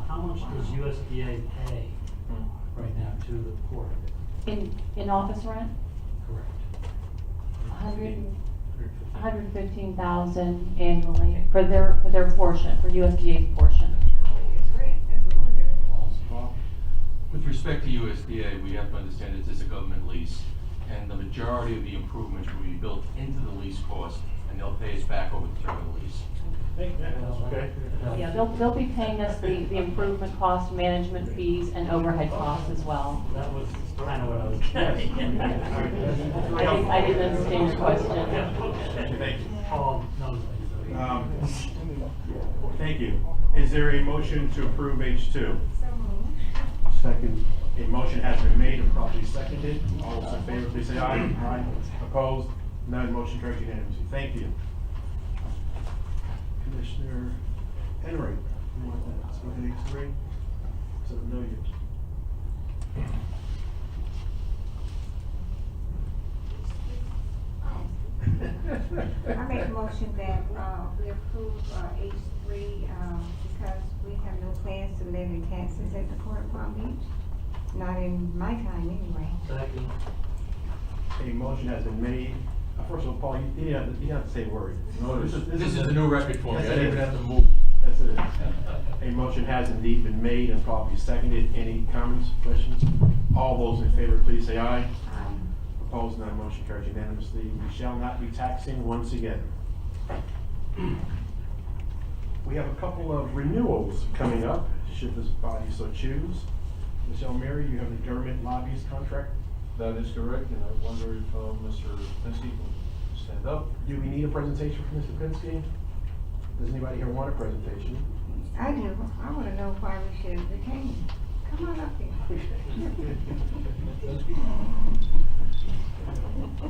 I: How much does USDA pay right now to the port?
B: In office rent?
I: Correct.
B: 115,000 annually for their portion, for USDA's portion.
L: With respect to USDA, we have to understand that this is a government lease, and the majority of the improvements will be built into the lease cost, and they'll pay us back over the term of the lease.
A: Okay.
B: Yeah, they'll be paying us the improvement cost, management fees, and overhead costs as well.
I: That was kind of what I was getting.
B: I didn't understand your question.
A: Thank you.
I: Paul knows things.
A: Thank you. Is there a motion to approve H2?
H: Second.
A: A motion has been made and properly seconded. All those in favor, please say aye. Aye. Opposed? None. Motion carries unanimously. Thank you. Commissioner Henry, you want that? So we can H3? So no you.
C: I make a motion that, we approve, H3, because we have no plans to levy taxes at the Port of Palm Beach. Not in my time, anyway.
I: Second.
A: A motion has been made. First of all, Paul, you didn't have to say a word.
L: No, this is a new record for me. I
A: Yes, it
L: didn't even
A: is.
L: have to move.
A: That's it. A motion has indeed been made and properly seconded. Any comments, questions? All those in favor, please say aye. Opposed, none. Motion carries unanimously. We shall not be taxing once again. We have a couple of renewals coming up, should this body so choose. Ms. Elmira, you have the government lobbyist contract.
D: That is correct, and I wonder if Mr. Pinsky can stand up.
A: Do we need a presentation from Mr. Pinsky? Does anybody here want a presentation?
C: I do. I want to know why we should retain him. Come on up here.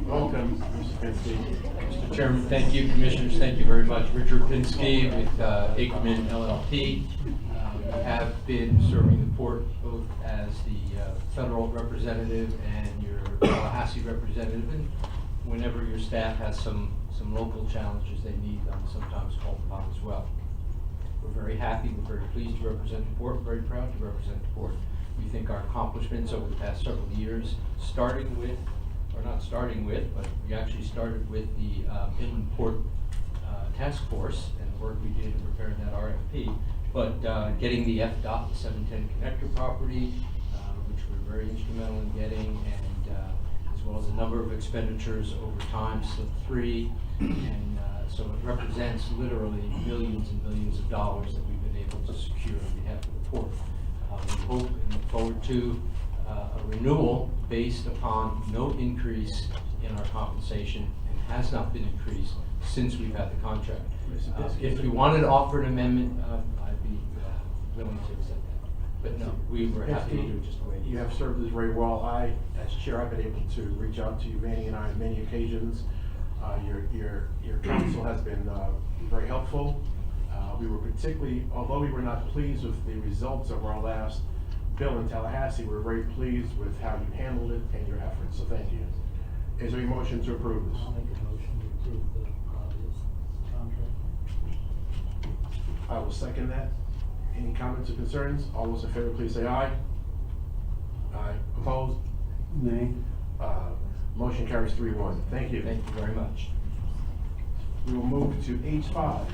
A: Welcome, Mr. Pinsky.
L: Mr. Chairman, thank you. Commissioners, thank you very much. Richard Pinsky with Aikman LLP. We have been serving the port both as the federal representative and your Tallahassee representative, and whenever your staff has some local challenges they need, I'm sometimes called upon as well. We're very happy, we're very pleased to represent the port, very proud to represent the port. We think our accomplishments over the past several years, starting with, or not starting with, but we actually started with the Inland Port Task Force and the work we did in preparing that RFP, but getting the FDOT, the 710 connector property, which we're very instrumental in getting, and as well as a number of expenditures over time, SLIP 3, and so it represents literally millions and millions of dollars that we've been able to secure on behalf of the port. We hope and look forward to a renewal based upon no increase in our compensation, and has not been increased since we've had the contract. If you wanted to offer an amendment, I'd be willing to accept that. But no, we were happy to do it just the way it is.
A: You have served us very well. I, as chair, I've been able to reach out to you, Manny and I, on many occasions. Your counsel has been very helpful. We were particularly, although we were not pleased with the results of our last bill in Tallahassee, we're very pleased with how you handled it and your efforts, so thank you. Is there a motion to approve this?
I: I'll make a motion to approve the contract.
A: I will second that. Any comments or concerns? All those in favor, please say aye. Aye. Opposed?
H: Nay.
A: Motion carries 3-1. Thank you.
L: Thank you very much.
A: We will move to H5.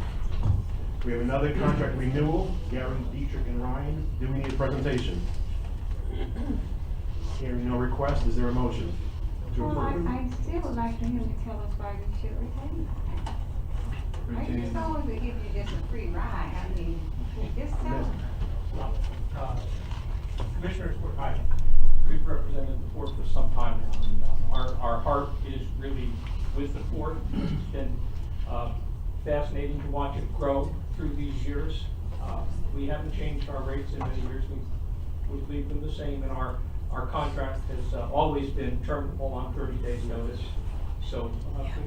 A: We have another contract renewal, Gary, Dietrich, and Ryan. Do we need a presentation? Hearing no request, is there a motion to
C: Well,
A: approve?
C: I still would like for him to tell us why we should retain him. I just don't want to give you just a free ride, I mean, just tell us.
K: Commissioners, we've represented the port for some time now, and our heart is really with the port. It's been fascinating to watch it grow through these years. We haven't changed our rates in many years. We leave them the same, and our contract has always been terminable on 30 days notice. So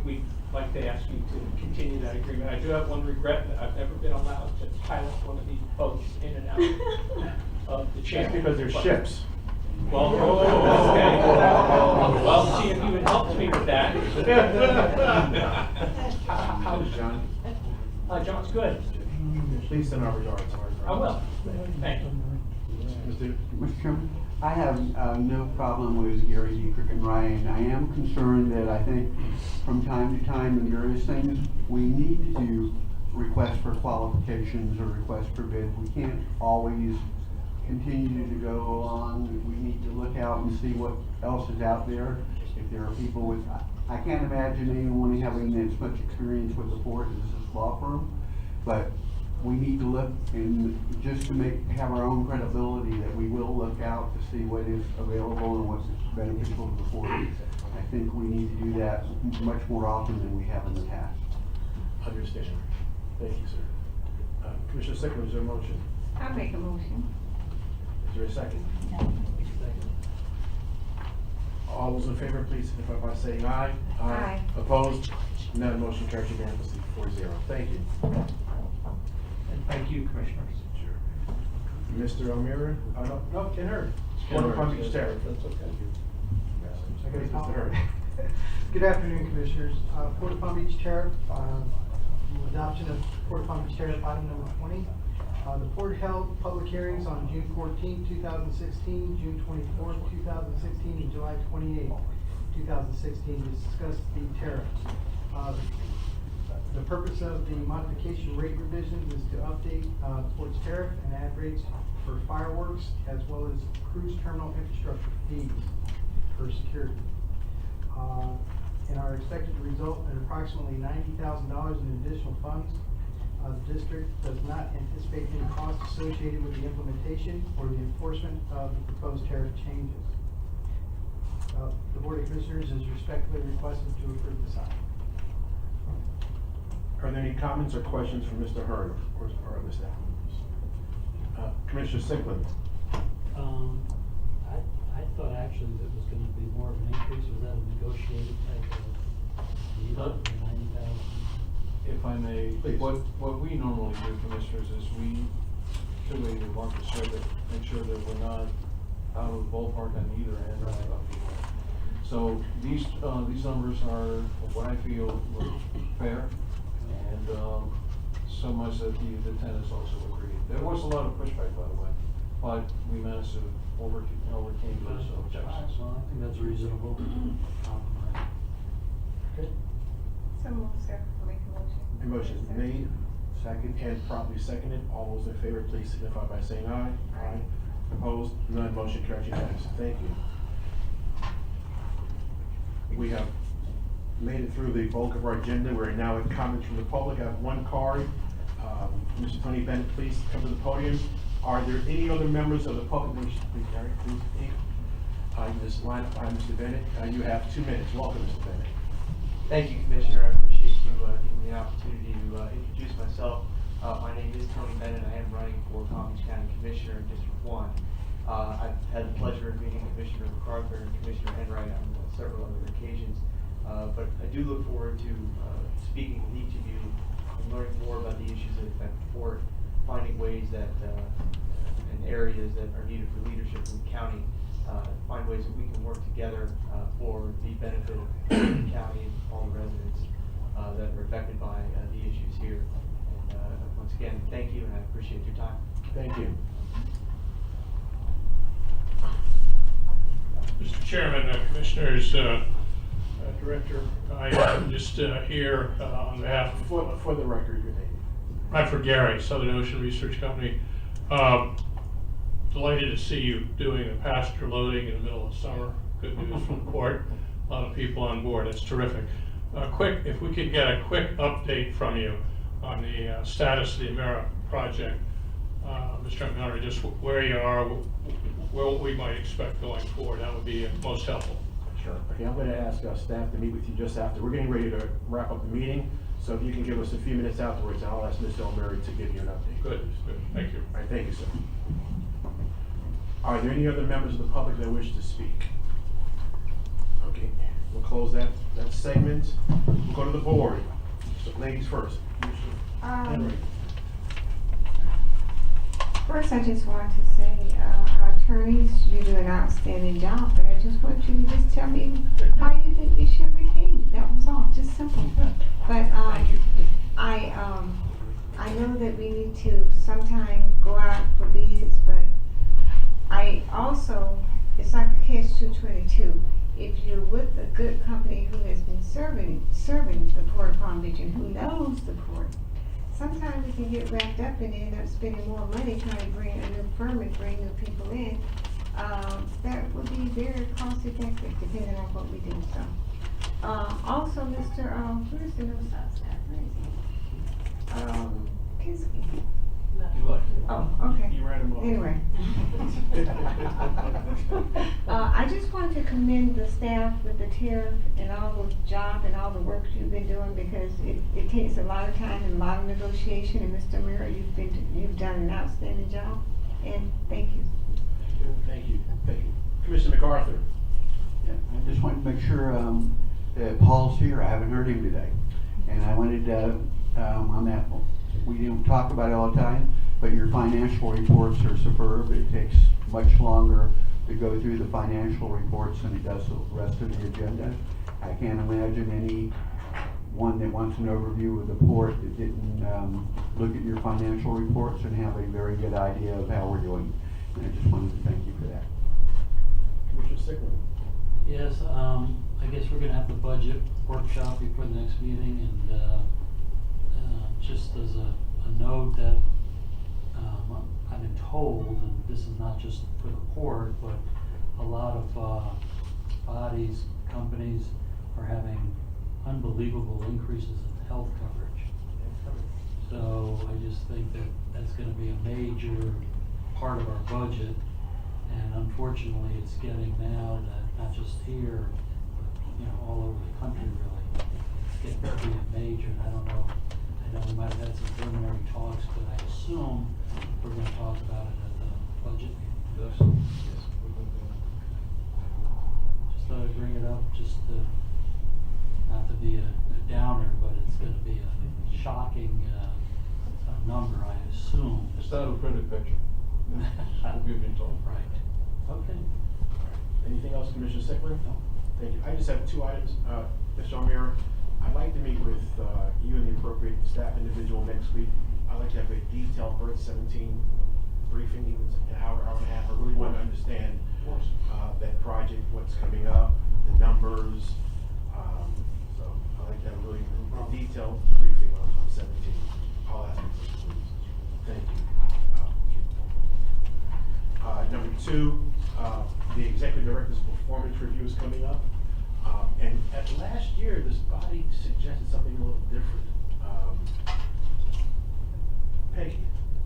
K: we'd like to ask you to continue that agreement. I do have one regret, that I've never been allowed to pilot one of these boats in and out of the channel.
A: That's because they're
K: But-
A: ships.
K: Well, okay. Well, see if you would help me with that.
A: How's John?
K: John's good.
A: Please send our regards.
K: I will. Thank you.
H: Mr. Chairman, I have no problem with Gary, Dietrich, and Ryan. I am concerned that I think from time to time in various things, we need to request for qualifications or request for bid. We can't always continue to go along. We need to look out and see what else is out there. If there are people with, I can't imagine anyone having as much experience with the port as this law firm, but we need to look, and just to have our own credibility, that we will look out to see what is available and what's beneficial to the port. I think we need to do that much more often than we have in the past.
A: Understand. Thank you, sir. Commissioner Sickler, is there a motion?
C: I'll make a motion.
A: Is there a second? All those in favor, please signify by saying aye.
C: Aye.
A: Opposed? None. Motion carries unanimously 4-0. Thank you.
K: And thank you, Commissioners.
A: Mr. O'Meara? No, Ken Hurd. Port of Palm Beach Terrace. That's okay. Please, Mr. Hurd.
M: Good afternoon, Commissioners. Port of Palm Beach Tariff, adoption of Port of Palm Beach Tariff item number 20. The port held public hearings on June 14, 2016, June 24, 2016, and July 28, 2016 to discuss the tariff. The purpose of the modification rate revisions is to update the port's tariff and add rates for fireworks as well as cruise terminal infrastructure fees for security. And are expected to result in approximately $90,000 in additional funds. The district does not anticipate any costs associated with the implementation or the enforcement of the proposed tariff changes. The Board of Commissioners is respectfully requested to approve this item.
A: Are there any comments or questions from Mr. Hurd or other staff members? Commissioner Sickler?
I: I thought actually that was gonna be more of an increase. Was that a negotiated type of deal,
D: Huh?
I: the 90,000?
D: If I may,
A: Please.
D: what we normally do, commissioners, is we do a market survey, make sure that we're not out of the ballpark on either end of the So these numbers are what I feel were fair, and so much that the tenants also agreed. There was a lot of pushback, by the way, but we managed to overcame those objections.
I: Well, I think that's reasonable.
A: Okay.
C: So move, sir, make a motion.
A: A motion is made, second, and properly seconded. All those in favor, please signify by saying aye. Aye. Opposed? None. Motion carries unanimously. Thank you. We have made it through the bulk of our agenda. We're now at comments from the public. I have one card. Mr. Tony Bennett, please come to the podium. Are there any other members of the public who wish to please, Gary, please speak? This line up by Mr. Bennett. You have 2 minutes. Welcome, Mr. Bennett.
N: Thank you, Commissioner. I appreciate you giving me the opportunity to introduce myself. My name is Tony Bennett. I am running for Palm Beach County Commissioner in District 1. I've had the pleasure of meeting Commissioner MacArthur and Commissioner Enright on several other occasions, but I do look forward to speaking with each of you and learning more about the issues that affect the port, finding ways that, in areas that are needed for leadership in the county, find ways that we can work together for the benefit of the county and all the residents that are affected by the issues here. And once again, thank you, and I appreciate your time.
A: Thank you.
O: Mr. Chairman, Commissioners, Director, I am just here on behalf of...
A: For the record, your name.
O: I'm for Gary, Southern Ocean Research Company. Delighted to see you doing a passenger loading in the middle of summer. Good news from the port. A lot of people on board. It's terrific. If we could get a quick update from you on the status of the Emera project, Mr. Hunter, just where you are, what we might expect going forward. That would be most helpful.
A: Sure. Okay, I'm going to ask staff to meet with you just after. We're getting ready to wrap up the meeting, so if you can give us a few minutes afterwards, I'll ask Ms. Elmeri to give you an update.
O: Good. Thank you.
A: All right, thank you, sir. Are there any other members of the public that wish to speak? Okay, we'll close that segment. We'll go to the board. So ladies first. Henry.
C: First, I just want to say, our attorneys, you do an outstanding job, but I just want you to just tell me how you think we should retain. That was all, just simple. But I know that we need to sometime go out for bids, but I also, it's like a catch-22. If you're with a good company who has been serving the Port of Palm Beach and who knows the port, sometimes we can get wrapped up and end up spending more money trying to bring a new firm and bring new people in. That would be very cost effective depending on what we do. So, also, Mr. Where's the new staff? Kinsky. Oh, okay.
A: You ran him off.
C: Anyway. I just want to commend the staff with the tariff and all the job and all the work you've been doing, because it takes a lot of time and a lot of negotiation, and Mr. Mira, you've done an outstanding job, and thank you.
A: Thank you. Thank you. Commissioner MacArthur.
H: Yeah, I just wanted to make sure that Paul's here. I haven't heard him today. And I wanted on that, we don't talk about it all the time, but your financial reports are superb. It takes much longer to go through the financial reports than it does the rest of the agenda. I can't imagine anyone that wants an overview of the port that didn't look at your financial reports and have a very good idea of how we're doing. And I just wanted to thank you for that.
A: Commissioner Stickland.
I: Yes, I guess we're gonna have the budget workshop before the next meeting, and just as a note that I've been told, and this is not just for the port, but a lot of bodies, companies are having unbelievable increases in health coverage. So I just think that that's gonna be a major part of our budget, and unfortunately it's getting now that not just here, but all over the country really, it's getting to be a major. And I don't know, I know we might have had some preliminary talks, but I assume we're going to talk about it at the budget meeting.
D: Yes.
I: thought I'd bring it up just to, not to be a downer, but it's gonna be a shocking, number, I assume.
D: It's not a printed picture. We'll give you a total.
I: Right. Okay.
A: Anything else, Commissioner Sickler?
I: No.
A: Thank you. I just have two items. Mr. O'Meara, I'd like to meet with you and the appropriate staff individual next week. I'd like to have a detailed birth 17 briefing, even an hour, hour and a half. I really want to understand that project, what's coming up, the numbers. So I'd like to have a really detailed briefing on 17. I'll ask you, please. Thank you. Number two, the executive director's performance review is coming up. And at last year, this body suggested something a little different. Peggy,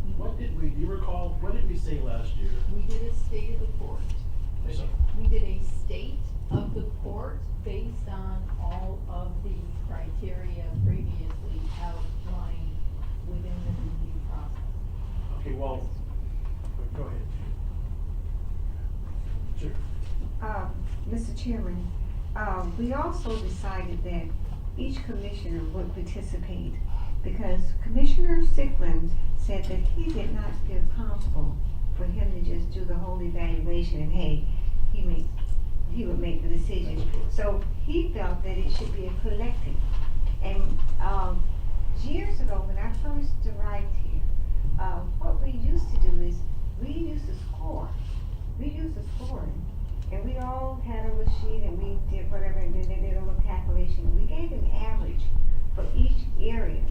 A: do you recall, what did we say last year?
B: We did a state of the court.
A: Yes, sir.
B: We did a state of the court based on all of the criteria previously outlined within the review process.
A: Okay, well, go ahead. Sure.
C: Mr. Chairman, we also decided that each commissioner would participate because Commissioner Sickland said that he did not feel comfortable for him to just do the whole evaluation and hey, he would make the decision. So he felt that it should be a collective. And years ago when I first arrived here, what we used to do is we used to score. We used to scoring. And we all had a little sheet and we did whatever and then they did a little calculation. We gave an average for each area.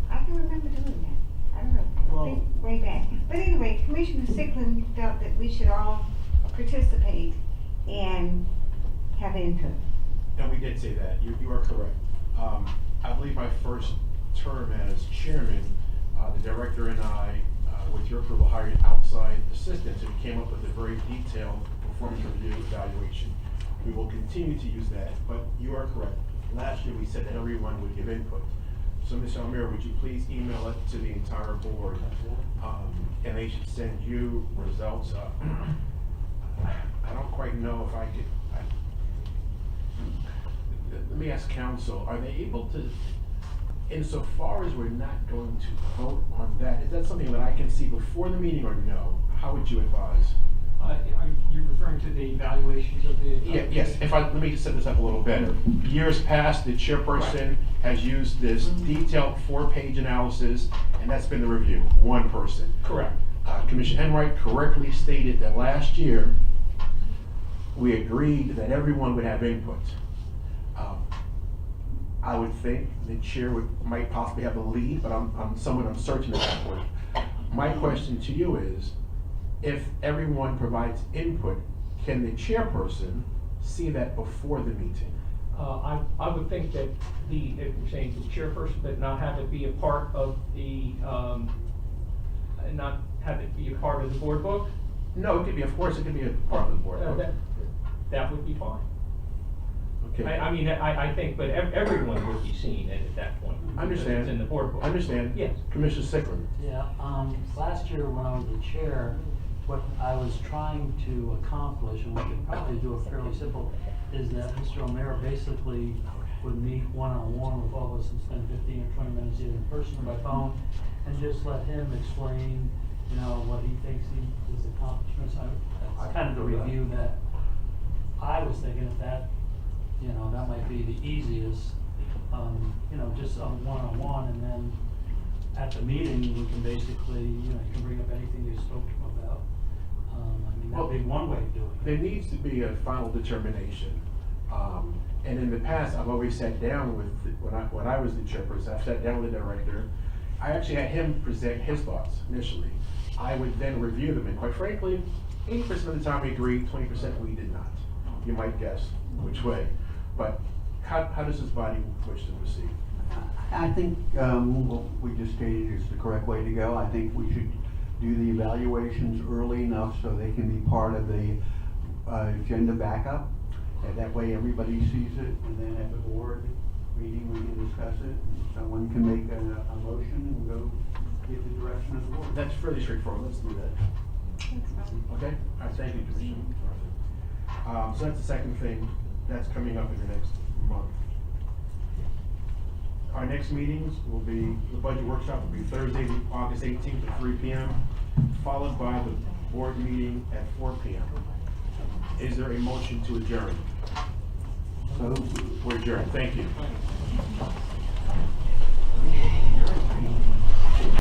C: I can remember doing that. I don't know, I think way back. But anyway, Commissioner Sickland felt that we should all participate and have input.
A: And we did say that. You are correct. I believe my first term as chairman, the director and I, with your approval, hired outside assistants and came up with a very detailed performance review evaluation. We will continue to use that, but you are correct. Last year we said that everyone would give input. So Mr. O'Meara, would you please email it to the entire board? And they should send you results. I don't quite know if I could, let me ask council, are they able to, insofar as we're not going to vote on that, is that something that I can see before the meeting or no? How would you advise?
K: Are you referring to the evaluations of the?
A: Yes, let me just set this up a little better. Years past, the chairperson has used this detailed 4-page analysis, and that's been the review, one person.
K: Correct.
A: Commissioner Enright correctly stated that last year, we agreed that everyone would have input. I would think the chair might possibly have the lead, but I'm somewhat uncertain at that point. My question to you is, if everyone provides input, can the chairperson see that before the meeting?
K: I would think that if you're saying the chairperson, but not have it be a part of the, not have it be a part of the board book?
A: No, it could be, of course, it could be a part of the board book.
K: That would be fine.
A: Okay.
K: I think, but everyone would be seen at that point.
A: Understand.
K: It's in the board book.
A: Understand.
K: Yes.
A: Commissioner Sickland.
I: Yeah, last year when I was the chair, what I was trying to accomplish, and we could probably do it fairly simple, is that Mr. O'Meara basically would meet one-on-one with all of us and spend 15 or 20 minutes either in person or by phone, and just let him explain, what he thinks his accomplishments are. That's kind of the review that I was thinking that that might be the easiest, just on one-on-one, and then at the meeting, we can basically, you can bring up anything you spoke to him about. That'd be one way of doing it.
A: There needs to be a final determination. And in the past, I've always sat down with, when I was the chairperson, I've sat down with the director. I actually had him present his thoughts initially. I would then review them, and quite frankly, 80% of the time we agreed, 20% we did not. You might guess which way. But how does this body wish to proceed?
H: I think what we just stated is the correct way to go. I think we should do the evaluations early enough so they can be part of the agenda backup. And that way everybody sees it, and then at the board meeting we can discuss it. Someone can make a motion and go get the direction of the board.
A: That's fairly straightforward. Let's do that. Okay? All right, thank you, Commissioner. So that's the second thing. that's coming up in the next month. Our next meetings will be, the budget workshop will be Thursday, August 18th at 3 p.m., followed by the board meeting at 4 p.m. Is there a motion to adjourn?
H: So,
A: We're adjourned. Thank you.